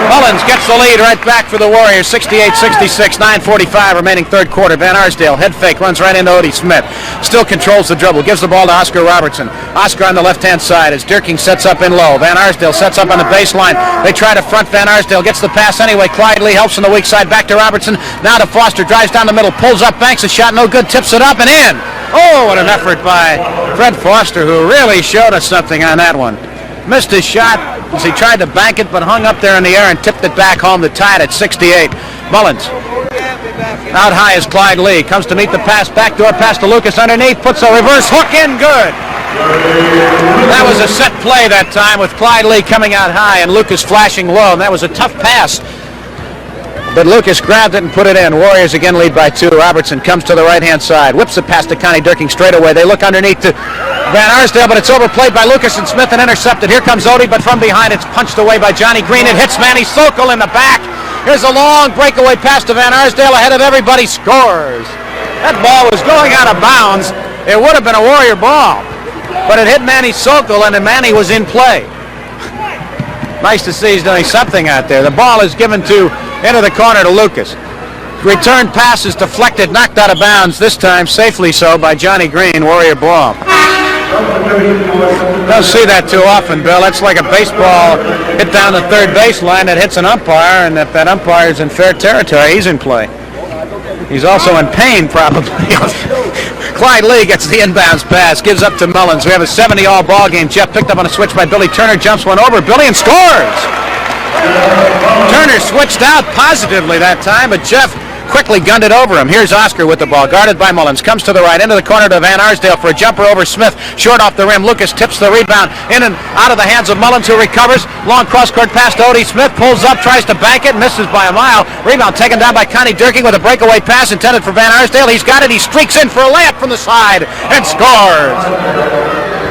Mullins gets the lead right back for the Warriors, 68-66, 9:45 remaining third quarter. Van Arsdale, head fake, runs right into Odie Smith. Still controls the dribble, gives the ball to Oscar Robertson. Oscar on the left-hand side as Dierking sets up in low. Van Arsdale sets up on the baseline. They try to front Van Arsdale, gets the pass anyway. Clyde Lee helps on the weak side, back to Robertson. Now to Foster, drives down the middle, pulls up, banks a shot, no good, tips it up and in. Oh, what an effort by Fred Foster, who really showed us something on that one. Missed his shot as he tried to bank it, but hung up there in the air and tipped it back home to tie it at 68. Mullins. Out high is Clyde Lee. Comes to meet the pass. Backdoor pass to Lucas underneath. Puts a reverse hook in. Good. That was a set play that time with Clyde Lee coming out high and Lucas flashing low. And that was a tough pass. But Lucas grabbed it and put it in. Warriors again lead by 2. Robertson comes to the right-hand side. Whips it past to Connie Dierking straight away. They look underneath to Van Arsdale, but it's overplayed by Lucas and Smith and intercepted. Here comes Odie, but from behind it's punched away by Johnny Green. It hits Manny Sokol in the back. Here's a long breakaway pass to Van Arsdale ahead of everybody. Scores. That ball was going out of bounds. It would have been a Warrior ball, but it hit Manny Sokol and Manny was in play. Nice to see he's doing something out there. The ball is given into the corner to Lucas. Return pass is deflected, knocked out of bounds, this time safely so by Johnny Green. Warrior ball. Don't see that too often, Bill. That's like a baseball hit down the third baseline that hits an umpire, and if that umpire is in fair territory, he's in play. He's also in pain, probably. Clyde Lee gets the inbounds pass, gives up to Mullins. We have a 70-all ball game. Jeff picked up on a switch by Billy Turner, jumps one over Billy and scores. Turner switched out positively that time, but Jeff quickly gunned it over him. Here's Oscar with the ball, guarded by Mullins. Comes to the right, into the corner to Van Arsdale for a jumper over Smith. Short off the rim. Lucas tips the rebound in and out of the hands of Mullins, who recovers. Long cross-court pass to Odie Smith. Pulls up, tries to bank it, misses by a mile. Rebound taken down by Connie Dierking with a breakaway pass intended for Van Arsdale. He's got it. He streaks in for a layup from the side and scores.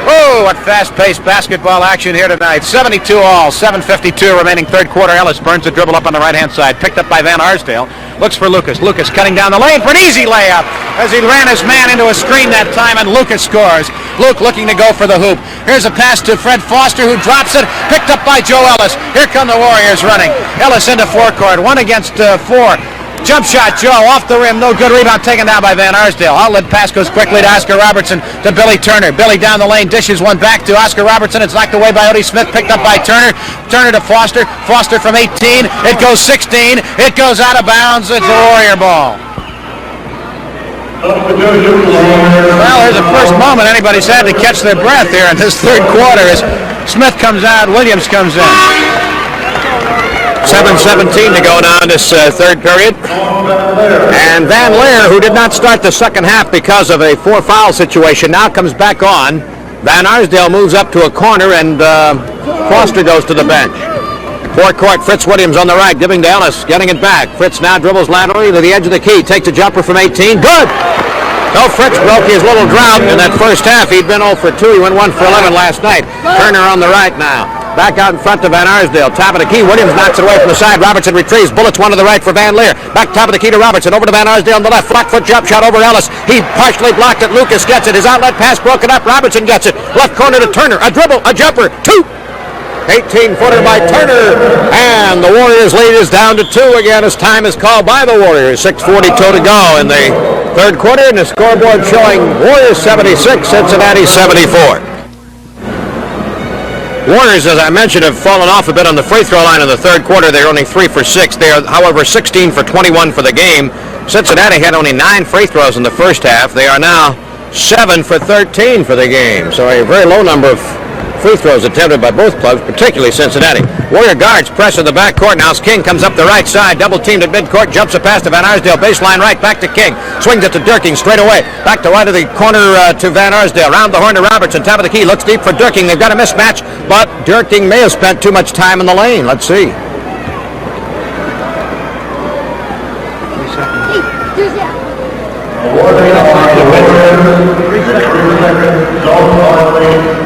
Oh, what fast-paced basketball action here tonight. 72 all, 7:52 remaining third quarter. Ellis burns the dribble up on the right-hand side. Picked up by Van Arsdale. Looks for Lucas. Lucas cutting down the lane for an easy layup as he ran his man into a screen that time, and Lucas scores. Luke looking to go for the hoop. Here's a pass to Fred Foster, who drops it. Picked up by Joe Ellis. Here come the Warriors running. Ellis into forecourt. 1 against 4. Jump shot, Joe, off the rim, no good. Rebound taken down by Van Arsdale. Outlet pass goes quickly to Oscar Robertson, to Billy Turner. Billy down the lane, dishes one back to Oscar Robertson. It's knocked away by Odie Smith, picked up by Turner. Turner to Foster. Foster from 18. It goes 16. It goes out of bounds. It's a Warrior ball. Well, there's the first moment anybody's had to catch their breath here in this third quarter as Smith comes out, Williams comes in. 7:17 to go now in this third period. And Van Lier, who did not start the second half because of a 4-foul situation, now comes back on. Van Arsdale moves up to a corner, and Foster goes to the bench. Forecourt, Fritz Williams on the right, giving to Ellis, getting it back. Fritz now dribbles laterally to the edge of the key, takes a jumper from 18. Good! No, Fritz broke his little drought in that first half. He'd been 0 for 2. He went 1 for 11 last night. Turner on the right now. Back out in front to Van Arsdale. Top of the key. Williams knocks it away from the side. Robertson retrieves. Bullets one to the right for Van Lier. Back top of the key to Robertson. Over to Van Arsdale on the left. Flat foot jump shot over Ellis. He partially blocked it. Lucas gets it. His outlet pass broken up. Robertson gets it. Left corner to Turner. A dribble. A jumper. 2. 18-footer by Turner. And the Warriors lead is down to 2 again as time is called by the Warriors. 6:42 to go in the third quarter, and the scoreboard showing Warriors 76, Cincinnati 74. Warriors, as I mentioned, have fallen off a bit on the free throw line in the third quarter. They're only 3 for 6. They are, however, 16 for 21 for the game. Cincinnati had only 9 free throws in the first half. They are now 7 for 13 for the game. So a very low number of free throws attempted by both clubs, particularly Cincinnati. Warrior guards press in the backcourt. Now as King comes up the right side, double teamed at midcourt, jumps a pass to Van Arsdale, baseline right, back to King, swings it to Dierking straight away, back to right of the corner to Van Arsdale, round the horn to Robertson, top of the key, looks deep for Dierking. They've got a mismatch, but Dierking may have spent too much time in the lane. Let's see.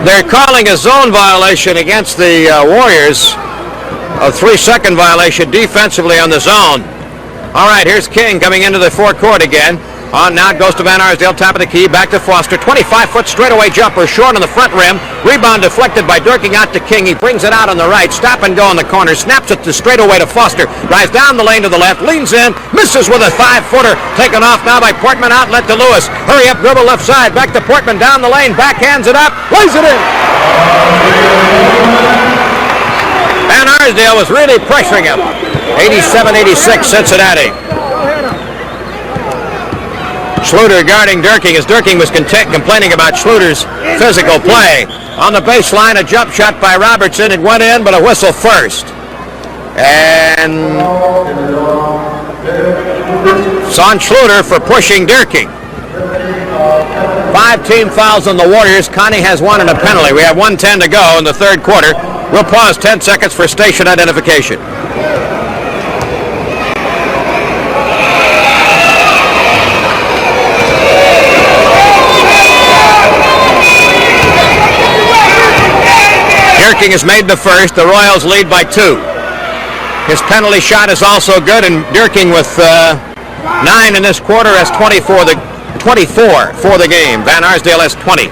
They're calling a zone violation against the Warriors, a 3-second violation defensively on the zone. All right, here's King coming into the forecourt again. On now it goes to Van Arsdale, top of the key, back to Foster. 25-foot straightaway jumper, short on the front rim. Rebound deflected by Dierking out to King. He brings it out on the right, stop and go in the corner, snaps it to straightaway to Foster. Drives down the lane to the left, leans in, misses with a 5-footer. Taken off now by Portman, outlet to Lewis. Hurry up, dribble left side, back to Portman, down the lane, backhands it up, lays it in. Van Arsdale was really pressuring him. 87-86 Cincinnati. Schluter guarding Dierking as Dierking was complaining about Schluter's physical play. On the baseline, a jump shot by Robertson. It went in, but a whistle first. And it's on Schluter for pushing Dierking. 5 team fouls on the Warriors. Connie has 1 and a penalty. We have 1:10 to go in the third quarter. We'll pause 10 seconds for station identification. Dierking has made the first. The Royals lead by 2. His penalty shot is also good, and Dierking with 9 in this quarter has 24 for the game. Van Arsdale has 20.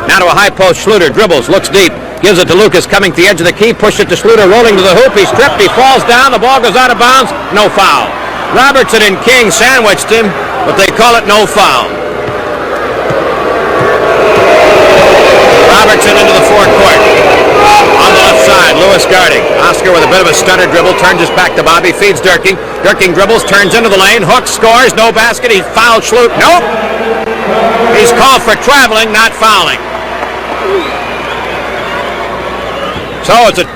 Now to a high post. Schluter dribbles, looks deep, gives it to Lucas, coming to the edge of the key, pushes it to Schluter, rolling to the hoop. He's tripped, he falls down, the ball goes out of bounds. No foul. Robertson and King sandwiched him, but they call it no foul. Robertson into the forecourt. On the left side, Lewis guarding. Oscar with a bit of a stunner dribble, turns his back to Bobby, feeds Dierking. Dierking dribbles, turns into the lane, hooks, scores, no basket. He fouled Schluter. Nope. He's called for traveling, not fouling. So it's a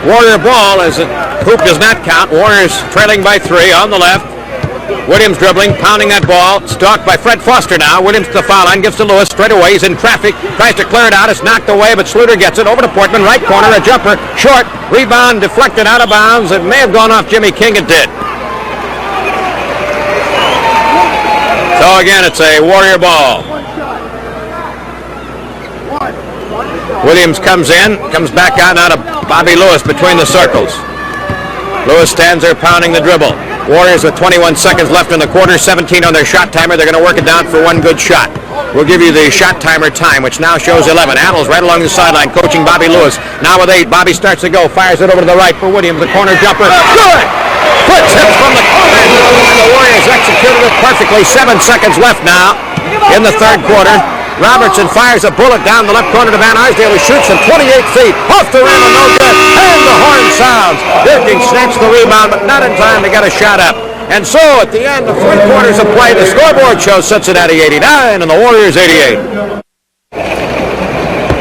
Warrior ball as the hoop does not count. Warriors trailing by 3 on the left. Williams dribbling, pounding that ball. Stalked by Fred Foster now. Williams to the foul line, gives to Lewis straight away. He's in traffic, tries to clear it out. It's knocked away, but Schluter gets it over to Portman. Right corner, a jumper, short. Rebound deflected out of bounds. It may have gone off Jimmy King. It did. So again, it's a Warrior ball. Williams comes in, comes back out now to Bobby Lewis between the circles. Lewis stands there pounding the dribble. Warriors with 21 seconds left in the quarter, 17 on their shot timer. They're going to work it down for one good shot. We'll give you the shot timer time, which now shows 11. Annals right along the sideline, coaching Bobby Lewis. Now with 8, Bobby starts to go, fires it over to the right for Williams, the corner jumper. Good! Fritz hits from the corner, and the Warriors executed it perfectly. 7 seconds left now in the third quarter. Robertson fires a bullet down the left corner to Van Arsdale, who shoots from 28 feet, off the rim and no good, and the horn sounds. Dierking snatched the rebound, but not in time to get a shot up. And so, at the end of 3 quarters of play, the scoreboard shows Cincinnati 89 and the Warriors 88.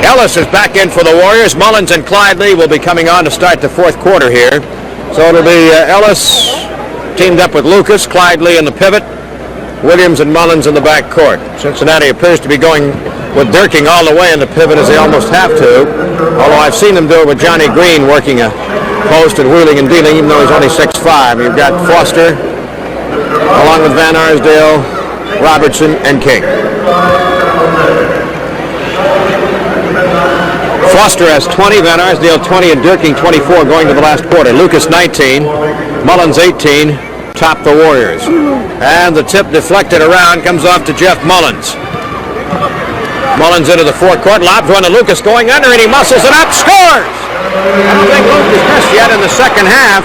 Ellis is back in for the Warriors. Mullins and Clyde Lee will be coming on to start the fourth quarter here. So it'll be Ellis teamed up with Lucas, Clyde Lee in the pivot, Williams and Mullins in the back court. Cincinnati appears to be going with Dierking all the way in the pivot, as they almost have to. Although I've seen them do it with Johnny Green working a post and wheeling and dealing, even though he's only 6'5". You've got Foster, along with Van Arsdale, Robertson, and King. Foster has 20, Van Arsdale 20, and Dierking 24 going to the last quarter. Lucas 19, Mullins 18, top the Warriors. And the tip deflected around, comes off to Jeff Mullins. Mullins into the forecourt, lobs one to Lucas going under, and he muscles it up, scores! I don't think Lucas missed yet in the second half.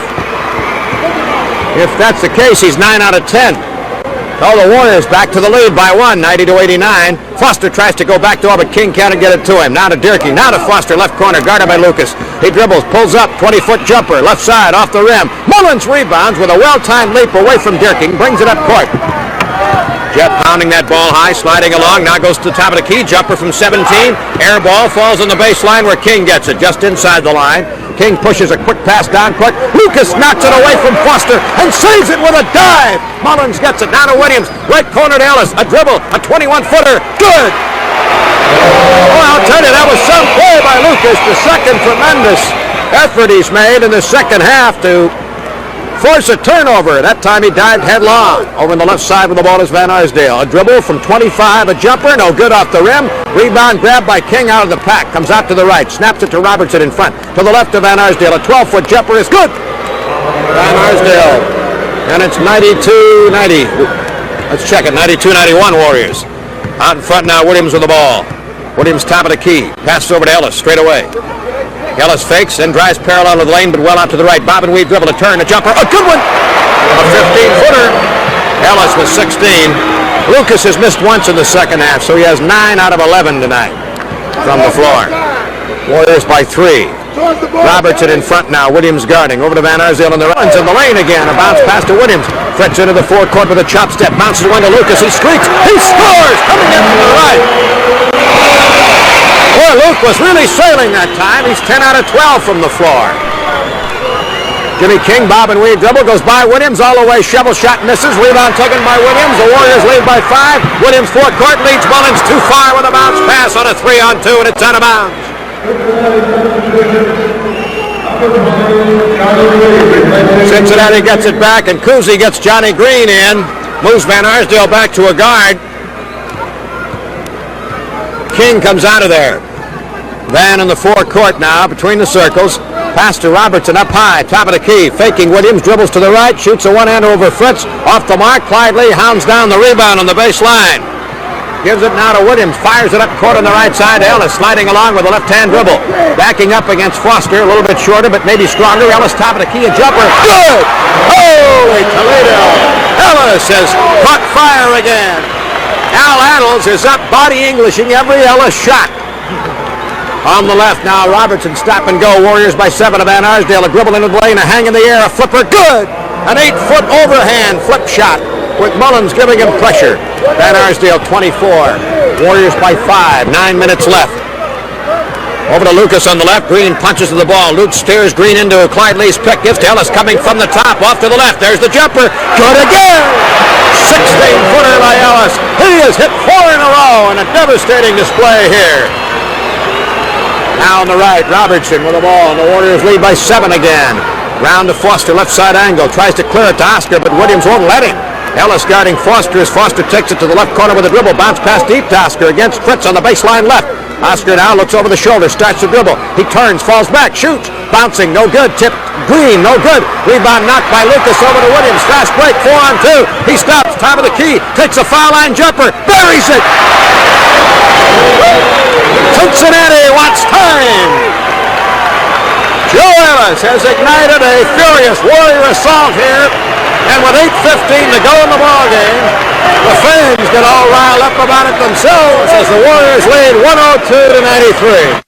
If that's the case, he's 9 out of 10. Oh, the Warriors back to the lead by 1, 90-89. Foster tries to go back to all, but King can't get it to him. Now to Dierking, now to Foster, left corner, guarded by Lucas. He dribbles, pulls up, 20-foot jumper, left side, off the rim. Mullins rebounds with a well-timed leap away from Dierking, brings it up court. Jeff pounding that ball high, sliding along, now goes to the top of the key, jumper from 17. Air ball falls on the baseline where King gets it, just inside the line. King pushes a quick pass down court. Lucas knocks it away from Foster and saves it with a dive. Mullins gets it down to Williams. Right corner to Ellis. A dribble. A 21-footer. Good. Oh, I'll tell you, that was some play by Lucas. The second tremendous effort he's made in the second half to force a turnover. That time he dived headlong. Over on the left side with the ball is Van Arsdale. A dribble from 25, a jumper, no good off the rim. Rebound grabbed by King out of the pack. Comes out to the right, snaps it to Robertson in front. To the left of Van Arsdale, a 12-foot jumper is good. Van Arsdale, and it's 92-90. Let's check it, 92-91 Warriors. Out in front now, Williams with the ball. Williams top of the key, passes over to Ellis, straight away. Ellis fakes and drives parallel to the lane, but well out to the right. Bob and weave dribble, a turn, a jumper, a good one! A 15-footer. Ellis with 16. Lucas has missed once in the second half, so he has 9 out of 11 tonight from the floor. Warriors by 3. Robertson in front now. Williams guarding. Over to Van Arsdale and the runs in the lane again. A bounce pass to Williams. Frets into the forecourt with a chop step. Bounces one to Lucas. He streaks. He scores! Coming in from the right. Boy, Luke was really sailing that time. He's 10 out of 12 from the floor. Jimmy King, bob and weave dribble, goes by Williams all the way. Shovel shot misses. Rebound taken by Williams. The Warriors lead by 5. Williams forecourt leads Mullins too far with a bounce pass on a 3-on-2, and it's out of bounds. Cincinnati gets it back, and Cousy gets Johnny Green in. Moves Van Arsdale back to a guard. King comes out of there. Van in the forecourt now, between the circles. Pass to Robertson up high, top of the key. Faking Williams, dribbles to the right, shoots a one-hander over Fritz. Off the mark, Clyde Lee hounds down the rebound on the baseline. Gives it now to Williams, fires it up court on the right side to Ellis, sliding along with a left-hand dribble. Backing up against Foster, a little bit shorter, but maybe stronger. Ellis top of the key, a jumper. Good! Holy Toledo! Ellis has caught fire again. Al Annals is up body Englishing every Ellis shot. On the left now, Robertson stop and go. Warriors by 7 to Van Arsdale. A dribble into the lane, a hang in the air, a flipper. Good! An 8-foot overhand flip shot with Mullins giving him pressure. Van Arsdale 24. Warriors by 5. 9 minutes left. Over to Lucas on the left. Green punches to the ball. Luke steers Green into Clyde Lee's pick. Gives to Ellis coming from the top. Off to the left. There's the jumper. Good again! 16-footer by Ellis. He has hit 4 in a row in a devastating display here. Now on the right, Robertson with the ball, and the Warriors lead by 7 again. Round to Foster, left side angle. Tries to clear it to Oscar, but Williams won't let him. Ellis guarding Foster as Foster takes it to the left corner with a dribble. Bounce pass deep to Oscar against Fritz on the baseline left. Oscar now looks over the shoulder, starts the dribble. He turns, falls back, shoots. Bouncing, no good. Tipped Green, no good. Rebound knocked by Lucas over to Williams. Fast break, 4-on-2. He stops, top of the key, takes a foul line jumper, buries it. Cincinnati wants time. Joe Ellis has ignited a furious Warrior assault here, and with 8:15 to go in the ballgame, the fans get all riled up about it themselves as the Warriors lead 102-93.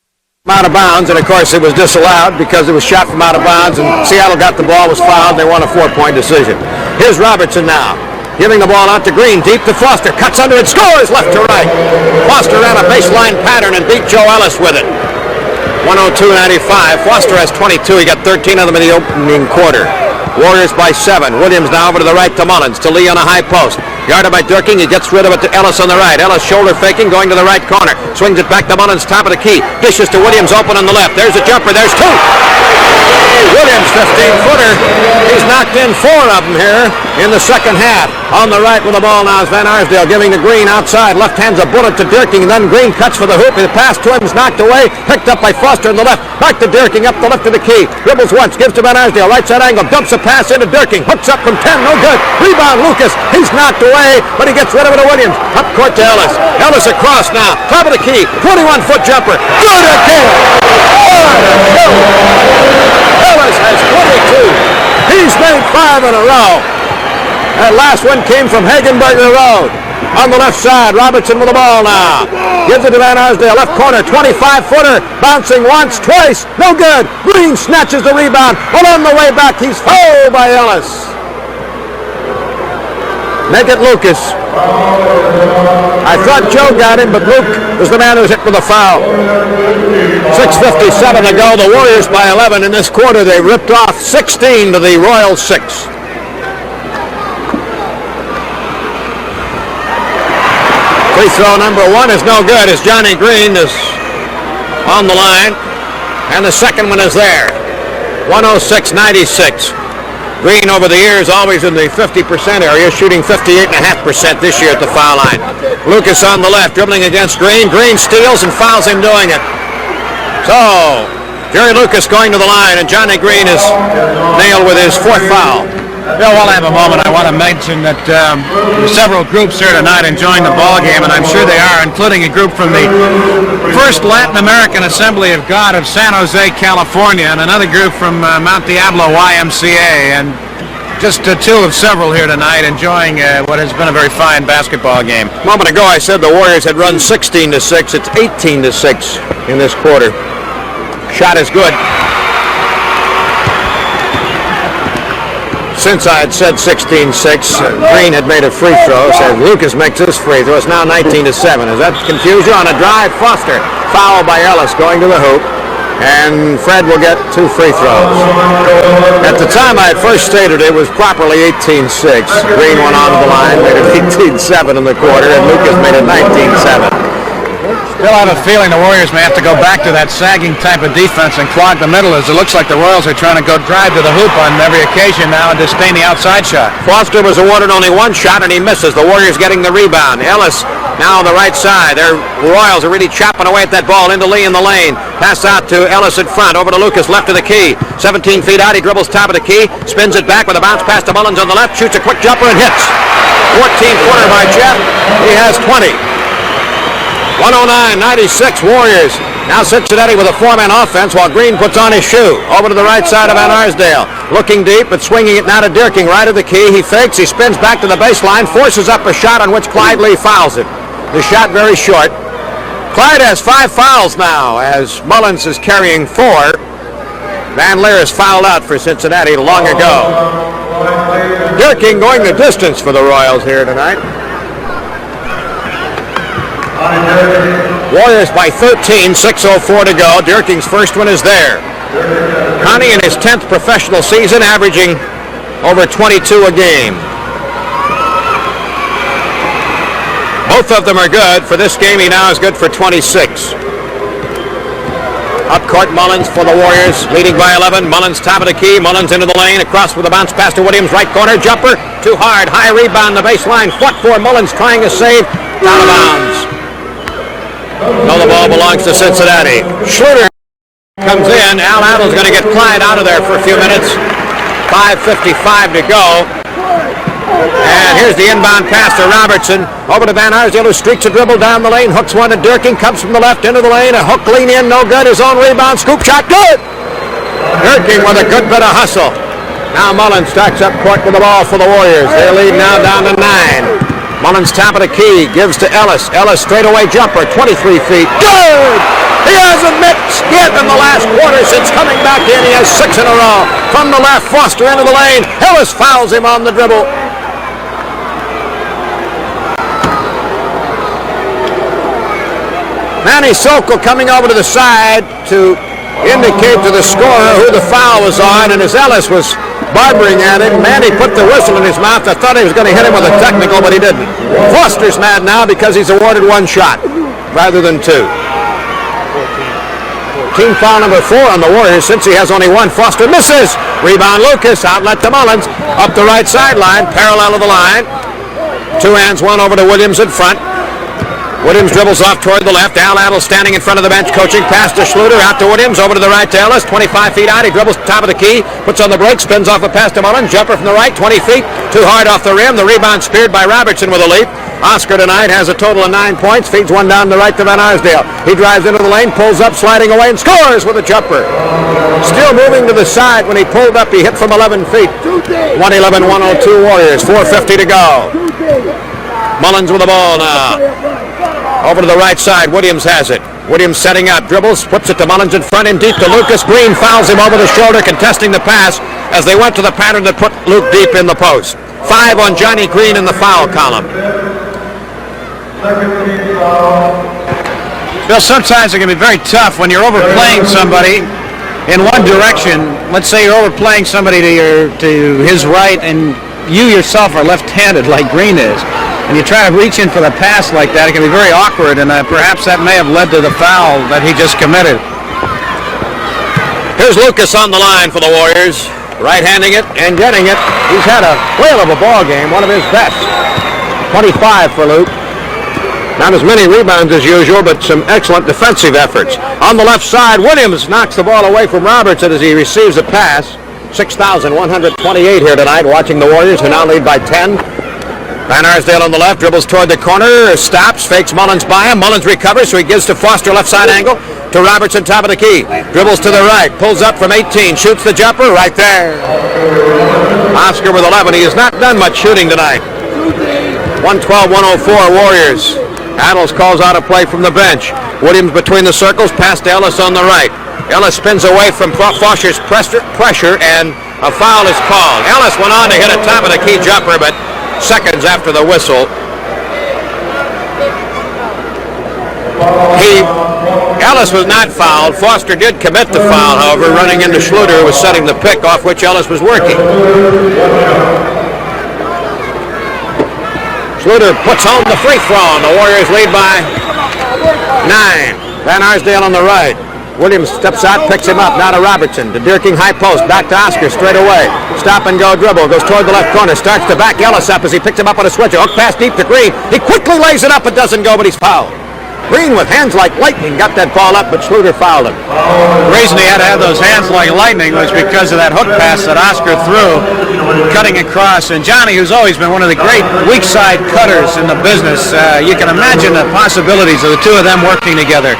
Out of bounds, and of course it was disallowed because it was shot from out of bounds, and Seattle got the ball, was fouled, they won a 4-point decision. Here's Robertson now. Giving the ball out to Green, deep to Foster, cuts under it, scores left to right. Foster ran a baseline pattern and beat Joe Ellis with it. 102-95. Foster has 22. He got 13 of them in the opening quarter. Warriors by 7. Williams now over to the right to Mullins, to Lee on a high post. Guarded by Dierking, he gets rid of it to Ellis on the right. Ellis shoulder faking, going to the right corner. Swings it back to Mullins, top of the key. Dishes to Williams, open on the left. There's a jumper, there's 2. Williams, 15-footer. He's knocked in 4 of them here in the second half. On the right with the ball now is Van Arsdale giving to Green outside. Left hands a bullet to Dierking, and then Green cuts for the hoop. The pass to him is knocked away. Picked up by Foster in the left. Back to Dierking, up the left of the key. Dribbles once, gives to Van Arsdale. Right side angle, dumps a pass into Dierking. Hooks up from 10, no good. Rebound Lucas. He's knocked away, but he gets rid of it to Williams. Up court to Ellis. Ellis across now. Top of the key. 21-foot jumper. Good again. Ellis has 22. He's made 5 in a row. That last one came from Hagenberger Road. On the left side, Robertson with the ball now. Gives it to Van Arsdale, left corner, 25-footer. Bouncing once, twice, no good. Green snatches the rebound. Well, on the way back, he's fouled by Ellis. Make it Lucas. I thought Joe got him, but Luke was the man who was hit with a foul. 6:57 to go. The Warriors by 11 in this quarter. They ripped off 16 to the Royals 6. Free throw number 1 is no good as Johnny Green is on the line. And the second one is there. 106-96. Green over the years always in the 50% area, shooting 58.5% this year at the foul line. Lucas on the left, dribbling against Green. Green steals and fouls him doing it. So, Jerry Lucas going to the line, and Johnny Green is nailed with his 4th foul. Bill, while I have a moment, I want to mention that there are several groups here tonight enjoying the ball game, and I'm sure they are, including a group from the First Latin American Assembly of God of San Jose, California, and another group from Mount Diablo YMCA, and just two of several here tonight enjoying what has been a very fine basketball game. A moment ago I said the Warriors had run 16-6. It's 18-6 in this quarter. Shot is good. Since I had said 16-6, Green had made a free throw, so Lucas makes this free throw. It's now 19-7. Does that confuse you? On a drive, Foster, fouled by Ellis, going to the hoop, and Fred will get 2 free throws. At the time I had first stated it was properly 18-6. Green went on to the line, made it 18-7 in the quarter, and Lucas made it 19-7. Still have a feeling the Warriors may have to go back to that sagging type of defense and clog the middle, as it looks like the Royals are trying to go drive to the hoop on every occasion now and disdain the outside shot. Foster was awarded only 1 shot and he misses. The Warriors getting the rebound. Ellis now on the right side. Their Royals are really chopping away at that ball into Lee in the lane. Pass out to Ellis in front. Over to Lucas, left of the key. 17 feet out. He dribbles top of the key. Spins it back with a bounce pass to Mullins on the left. Shoots a quick jumper and hits. 14-footer by Jeff. He has 20. 109-96 Warriors. Now Cincinnati with a 4-man offense while Green puts on his shoe. Over to the right side of Van Arsdale. Looking deep but swinging it now to Dierking. Right of the key. He fakes. He spins back to the baseline. Forces up a shot on which Clyde Lee fouls it. The shot very short. Clyde has 5 fouls now as Mullins is carrying 4. Van Lier is fouled out for Cincinnati long ago. Dierking going the distance for the Royals here tonight. Warriors by 13, 6:04 to go. Dierking's first one is there. Connie in his 10th professional season, averaging over 22 a game. Both of them are good. For this game, he now is good for 26. Up court, Mullins for the Warriors, leading by 11. Mullins top of the key. Mullins into the lane. Across with a bounce pass to Williams. Right corner, jumper. Too hard. High rebound, the baseline. Fought for Mullins trying to save. Down of bounds. No, the ball belongs to Cincinnati. Schluter comes in. Al Addle's going to get Clyde out of there for a few minutes. 5:55 to go. And here's the inbound pass to Robertson. Over to Van Arsdale, who streaks a dribble down the lane. Hooks one to Dierking. Comes from the left into the lane. A hook lean in, no good. His own rebound. Scoop shot, good! Dierking with a good bit of hustle. Now Mullins stacks up court with the ball for the Warriors. They lead now down to 9. Mullins top of the key, gives to Ellis. Ellis straightaway jumper, 23 feet. Good! He hasn't missed yet in the last quarter since coming back in. He has 6 in a row. From the left, Foster into the lane. Ellis fouls him on the dribble. Manny Sokol coming over to the side to indicate to the scorer who the foul was on, and as Ellis was barbering at him, Manny put the whistle in his mouth. I thought he was going to hit him with a technical, but he didn't. Foster's mad now because he's awarded 1 shot rather than 2. Team foul number 4 on the Warriors since he has only 1. Foster misses. Rebound Lucas, outlet to Mullins. Up the right sideline, parallel of the line. Two hands, one over to Williams in front. Williams dribbles off toward the left. Al Adel standing in front of the bench coaching. Pass to Schluter, out to Williams, over to the right to Ellis. 25 feet out. He dribbles top of the key, puts on the brakes, spins off a pass to Mullins. Jumper from the right, 20 feet. Too hard off the rim. The rebound speared by Robertson with a leap. Oscar tonight has a total of 9 points. Feeds one down the right to Van Arsdale. He drives into the lane, pulls up, sliding away, and scores with a jumper. Still moving to the side. When he pulled up, he hit from 11 feet. 111-102 Warriors. 4:50 to go. Mullins with the ball now. Over to the right side, Williams has it. Williams setting up, dribbles, flips it to Mullins in front and deep to Lucas. Green fouls him over the shoulder, contesting the pass as they went to the pattern that put Luke deep in the post. 5 on Johnny Green in the foul column. Bill, sometimes it can be very tough when you're overplaying somebody in one direction. Let's say you're overplaying somebody to his right and you yourself are left-handed like Green is. And you try to reach in for the pass like that, it can be very awkward, and perhaps that may have led to the foul that he just committed. Here's Lucas on the line for the Warriors, right-handing it and getting it. He's had a whale of a ball game, one of his best. 25 for Luke. Not as many rebounds as usual, but some excellent defensive efforts. On the left side, Williams knocks the ball away from Robertson as he receives a pass. 6,128 here tonight, watching the Warriors, who now lead by 10. Van Arsdale on the left, dribbles toward the corner, stops, fakes Mullins by him. Mullins recovers, so he gives to Foster, left side angle, to Robertson, top of the key. Dribbles to the right, pulls up from 18, shoots the jumper, right there. Oscar with 11. He has not done much shooting tonight. 112-104 Warriors. Adels calls out a play from the bench. Williams between the circles, pass to Ellis on the right. Ellis spins away from Foster's pressure, and a foul is called. Ellis went on to hit a top of the key jumper, but seconds after the whistle, Ellis was not fouled. Foster did commit the foul, however, running into Schluter, who was setting the pick off which Ellis was working. Schluter puts home the free throw, and the Warriors lead by 9. Van Arsdale on the right. Williams steps out, picks him up, now to Robertson, to Dierking, high post, back to Oscar, straight away. Stop and go dribble, goes toward the left corner, starts to back Ellis up as he picks him up on a switcher. Hook pass deep to Green. He quickly lays it up, it doesn't go, but he's fouled. Green with hands like lightning got that ball up, but Schluter fouled him. The reason he had to have those hands like lightning was because of that hook pass that Oscar threw, cutting across. And Johnny, who's always been one of the great weak side cutters in the business, you can imagine the possibilities of the two of them working together.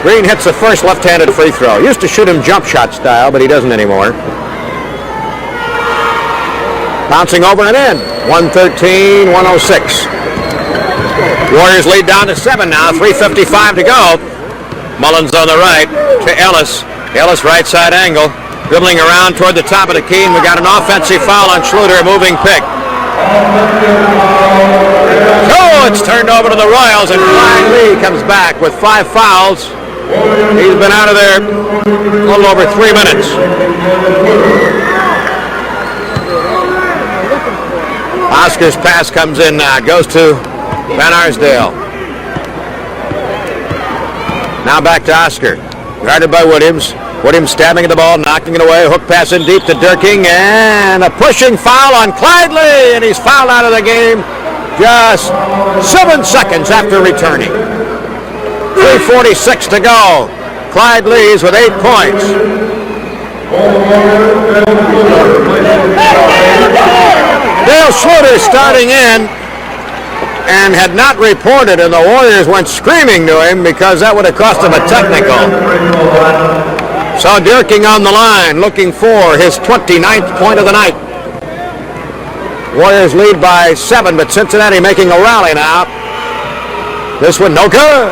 Green hits the first left-handed free throw. Used to shoot him jump shot style, but he doesn't anymore. Bouncing over and in. 113-106. Warriors lead down to 7 now. 3:55 to go. Mullins on the right to Ellis. Ellis right side angle. Dribbling around toward the top of the key, and we got an offensive foul on Schluter, a moving pick. So it's turned over to the Royals, and Clyde Lee comes back with 5 fouls. He's been out of there a little over 3 minutes. Oscar's pass comes in now, goes to Van Arsdale. Now back to Oscar, guarded by Williams. Williams stabbing at the ball, knocking it away. Hook pass in deep to Dierking, and a pushing foul on Clyde Lee, and he's fouled out of the game just 7 seconds after returning. 3:46 to go. Clyde leads with 8 points. Dale Schluter starting in and had not reported, and the Warriors went screaming to him because that would have cost him a technical. So Dierking on the line, looking for his 29th point of the night. Warriors lead by 7, but Cincinnati making a rally now. This one no good.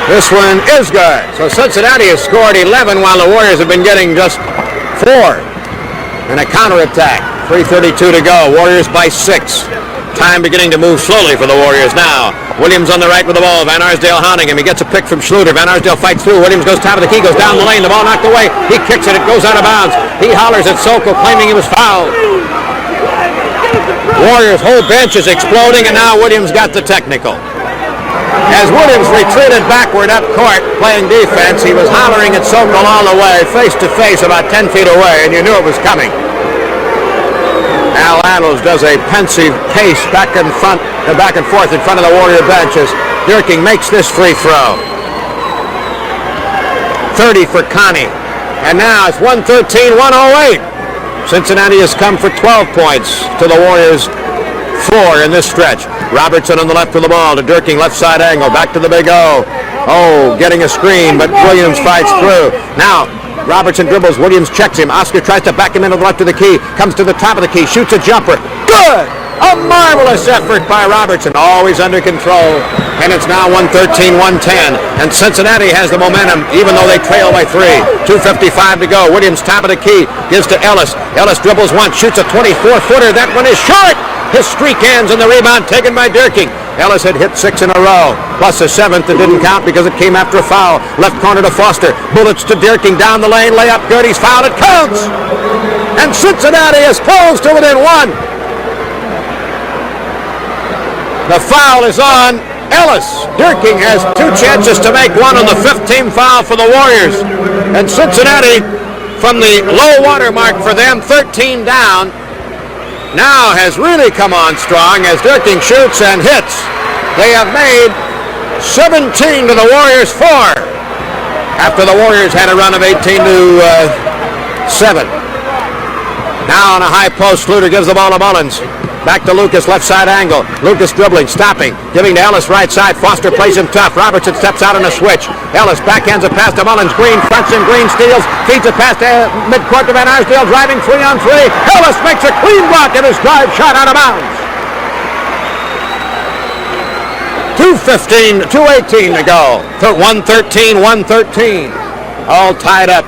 This one is good. So Cincinnati has scored 11 while the Warriors have been getting just 4 in a counterattack. 3:32 to go. Warriors by 6. Time beginning to move slowly for the Warriors now. Williams on the right with the ball. Van Arsdale hounding him. He gets a pick from Schluter. Van Arsdale fights through. Williams goes top of the key, goes down the lane. The ball knocked away. He kicks it. It goes out of bounds. He hollers at Sokol, claiming he was fouled. Warriors' whole bench is exploding, and now Williams got the technical. As Williams retreated backward up court playing defense, he was hollering at Sokol all the way, face to face, about 10 feet away, and you knew it was coming. paddles, does a pensive pace back and forth in front of the Warrior bench as Dierking makes this free throw. 30 for Connie. And now it's 113-108. Cincinnati has come for 12 points to the Warriors' 4 in this stretch. Robertson on the left of the ball to Dierking, left side angle, back to the big O. Oh, getting a screen, but Williams fights through. Now, Robertson dribbles, Williams checks him. Oscar tries to back him into the left of the key, comes to the top of the key, shoots a jumper. Good! A marvelous effort by Robertson, always under control. And it's now 113-110. And Cincinnati has the momentum, even though they trail by 3. 2:55 to go. Williams top of the key, gives to Ellis. Ellis dribbles once, shoots a 24-footer. That one is short! His streak ends and the rebound taken by Dierking. Ellis had hit 6 in a row, plus a 7th that didn't count because it came after a foul. Left corner to Foster. Bullets to Dierking down the lane. Layup good. He's fouled. It counts! And Cincinnati is close to within 1. The foul is on Ellis. Dierking has 2 chances to make one on the 15th foul for the Warriors. And Cincinnati, from the low water mark for them, 13 down, now has really come on strong as Dierking shoots and hits. They have made 17 to the Warriors 4 after the Warriors had a run of 18-7. Now on a high post, Schluter gives the ball to Mullins. Back to Lucas, left side angle. Lucas dribbling, stopping, giving to Ellis right side. Foster plays him tough. Robertson steps out on a switch. Ellis backhands a pass to Mullins. Green fronts him. Green steals. Feeds a pass to midcourt to Van Arsdale. Driving 3-on-3. Ellis makes a clean block and his drive shot out of bounds. 2:18 to go. 113-113. All tied up.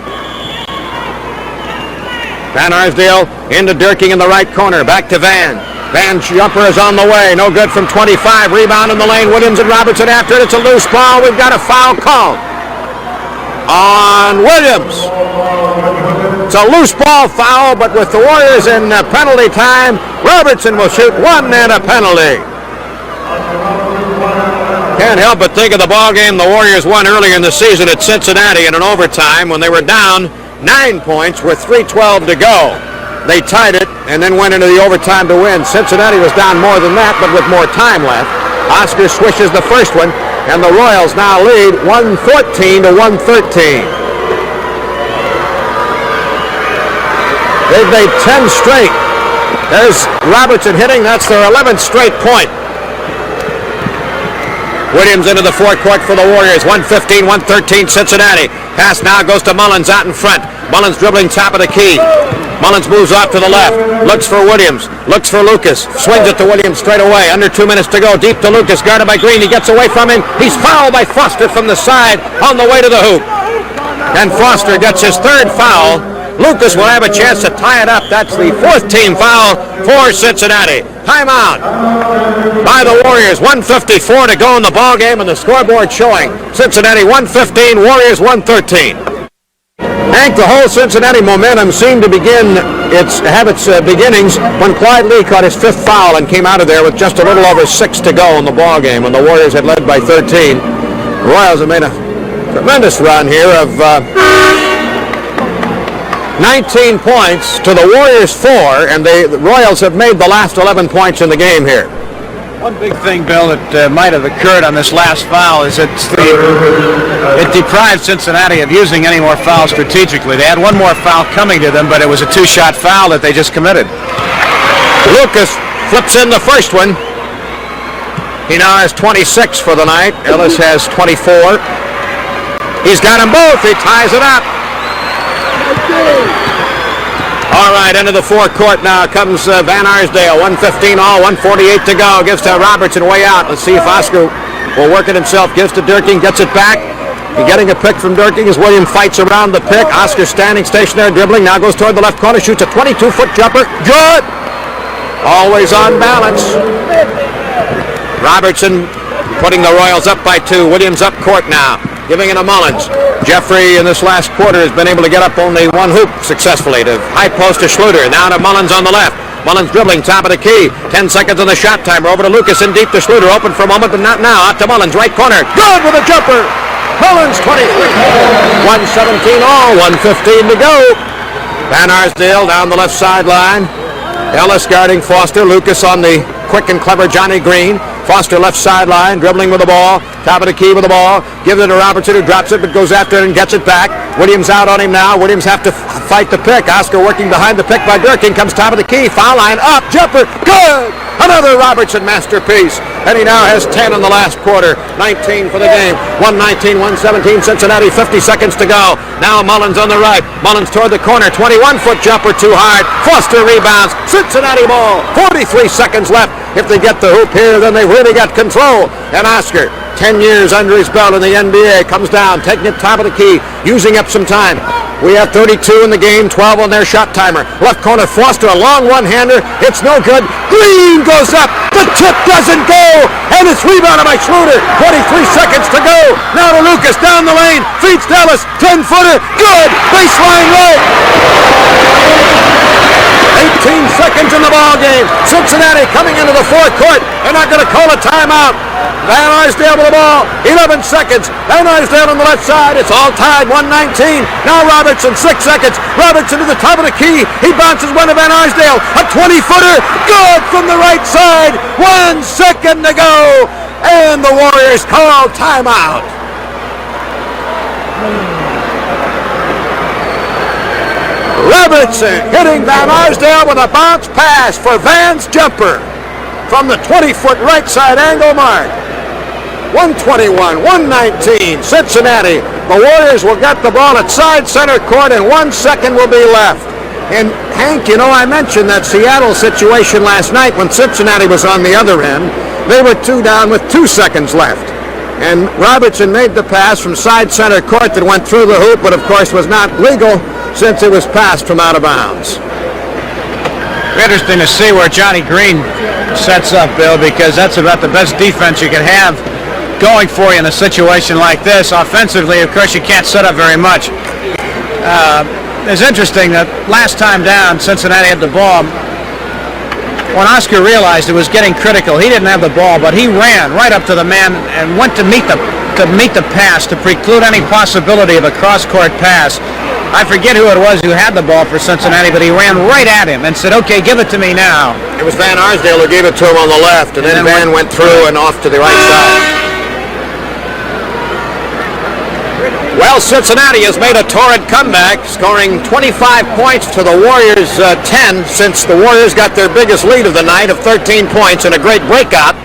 Van Arsdale into Dierking in the right corner. Back to Van. Van's jumper is on the way. No good from 25. Rebound in the lane. Williams and Robertson after it. It's a loose ball. We've got a foul called on Williams. It's a loose ball foul, but with the Warriors in penalty time, Robertson will shoot 1 and a penalty. Can't help but think of the ball game the Warriors won earlier in the season at Cincinnati in an overtime when they were down 9 points with 3:12 to go. They tied it and then went into the overtime to win. Cincinnati was down more than that, but with more time left. Oscar swishes the first one, and the Royals now lead 114-113. They've made 10 straight. There's Robertson hitting. That's their 11th straight point. Williams into the forecourt for the Warriors. 115-113 Cincinnati. Pass now goes to Mullins out in front. Mullins dribbling top of the key. Mullins moves off to the left. Looks for Williams. Looks for Lucas. Swings it to Williams straight away. Under 2 minutes to go. Deep to Lucas. Guarded by Green. He gets away from him. He's fouled by Foster from the side on the way to the hoop. And Foster gets his 3rd foul. Lucas will have a chance to tie it up. That's the 4th team foul for Cincinnati. Timeout by the Warriors. 1:54 to go in the ball game, and the scoreboard showing Cincinnati 115, Warriors 113. Hank, the whole Cincinnati momentum seemed to have its beginnings when Clyde Lee caught his 5th foul and came out of there with just a little over 6 to go in the ball game when the Warriors had led by 13. The Royals have made a tremendous run here of 19 points to the Warriors 4, and the Royals have made the last 11 points in the game here. One big thing, Bill, that might have occurred on this last foul is it deprived Cincinnati of using any more fouls strategically. They had one more foul coming to them, but it was a 2-shot foul that they just committed. Lucas flips in the first one. He now has 26 for the night. Ellis has 24. He's got them both. He ties it up. All right, into the forecourt now comes Van Arsdale. 1:15 all, 1:48 to go. Gives to Robertson way out. Let's see if Oscar will work it himself. Gives to Dierking, gets it back. He's getting a pick from Dierking as William fights around the pick. Oscar standing stationary, dribbling. Now goes toward the left corner, shoots a 22-foot jumper. Good! Always on balance. Robertson putting the Royals up by 2. Williams up court now. Giving it to Mullins. Jeffrey in this last quarter has been able to get up only 1 hoop successfully. To high post to Schluter. Now to Mullins on the left. Mullins dribbling, top of the key. 10 seconds on the shot timer. Over to Lucas and deep to Schluter. Open for a moment, but not now. Out to Mullins, right corner. Good with a jumper. Mullins 23. 1:17 all, 1:15 to go. Van Arsdale down the left sideline. Ellis guarding Foster. Lucas on the quick and clever Johnny Green. Foster left sideline, dribbling with the ball. Top of the key with the ball. Gives it to Robertson, who drops it but goes after it and gets it back. Williams out on him now. Williams have to fight the pick. Oscar working behind the pick by Dierking. Comes top of the key. Foul line up. Jumper. Good. Another Robertson masterpiece. And he now has 10 in the last quarter. 19 for the game. 119, 117. Cincinnati, 50 seconds to go. Now Mullins on the right. Mullins toward the corner. 21-foot jumper too hard. Foster rebounds. Cincinnati ball. 43 seconds left. If they get the hoop here, then they've really got control. And Oscar, 10 years under his belt in the NBA, comes down, taking it top of the key, using up some time. We have 32 in the game, 12 on their shot timer. Left corner, Foster, a long one-hander. It's no good. Green goes up. The tip doesn't go. And it's rebounded by Schroeder. 23 seconds to go. Now to Lucas, down the lane. Feeds Ellis. 10-footer. Good. Baseline right. 18 seconds in the ball game. Cincinnati coming into the fourth court. They're not going to call a timeout. Van Arsdale with the ball. 11 seconds. Van Arsdale on the left side. It's all tied. 119. Now Robertson. 6 seconds. Robertson to the top of the key. He bounces one to Van Arsdale. A 20-footer. Good from the right side. 1 second to go. And the Warriors call timeout. Robertson hitting Van Arsdale with a bounce pass for Van's jumper from the 20-foot right side angle mark. 121, 119, Cincinnati. The Warriors will get the ball at side center court and 1 second will be left. And Hank, you know, I mentioned that Seattle situation last night when Cincinnati was on the other end. They were 2 down with 2 seconds left. And Robertson made the pass from side center court that went through the hoop, but of course was not legal since it was passed from out of bounds. Interesting to see where Johnny Green sets up, Bill, because that's about the best defense you can have going for you in a situation like this. Offensively, of course, you can't set up very much. It's interesting that last time down, Cincinnati had the ball. When Oscar realized it was getting critical, he didn't have the ball, but he ran right up to the man and went to meet the pass to preclude any possibility of a cross-court pass. I forget who it was who had the ball for Cincinnati, but he ran right at him and said, "Okay, give it to me now." It was Van Arsdale who gave it to him on the left, and then Van went through and off to the right side. Well, Cincinnati has made a torrid comeback, scoring 25 points to the Warriors' 10 since the Warriors got their biggest lead of the night of 13 points in a great breakout.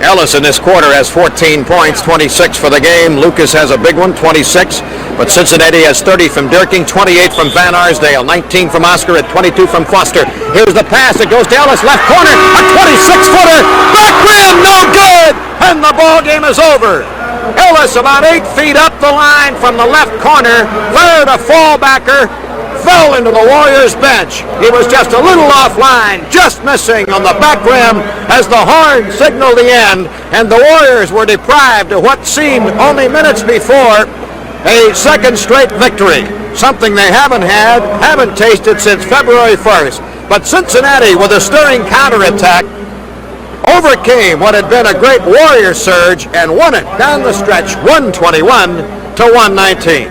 Ellis in this quarter has 14 points, 26 for the game. Lucas has a big one, 26. But Cincinnati has 30 from Dierking, 28 from Van Arsdale, 19 from Oscar, and 22 from Foster. Here's the pass. It goes to Ellis, left corner, a 26-footer. Back rim, no good. And the ball game is over. Ellis about 8 feet up the line from the left corner, fired a fallbacker, fell into the Warriors bench. He was just a little offline, just missing on the back rim as the horn signaled the end, and the Warriors were deprived of what seemed only minutes before a second straight victory, something they haven't tasted since February 1st. But Cincinnati, with a stirring counterattack, overcame what had been a great Warrior surge and won it down the stretch 121 to 119.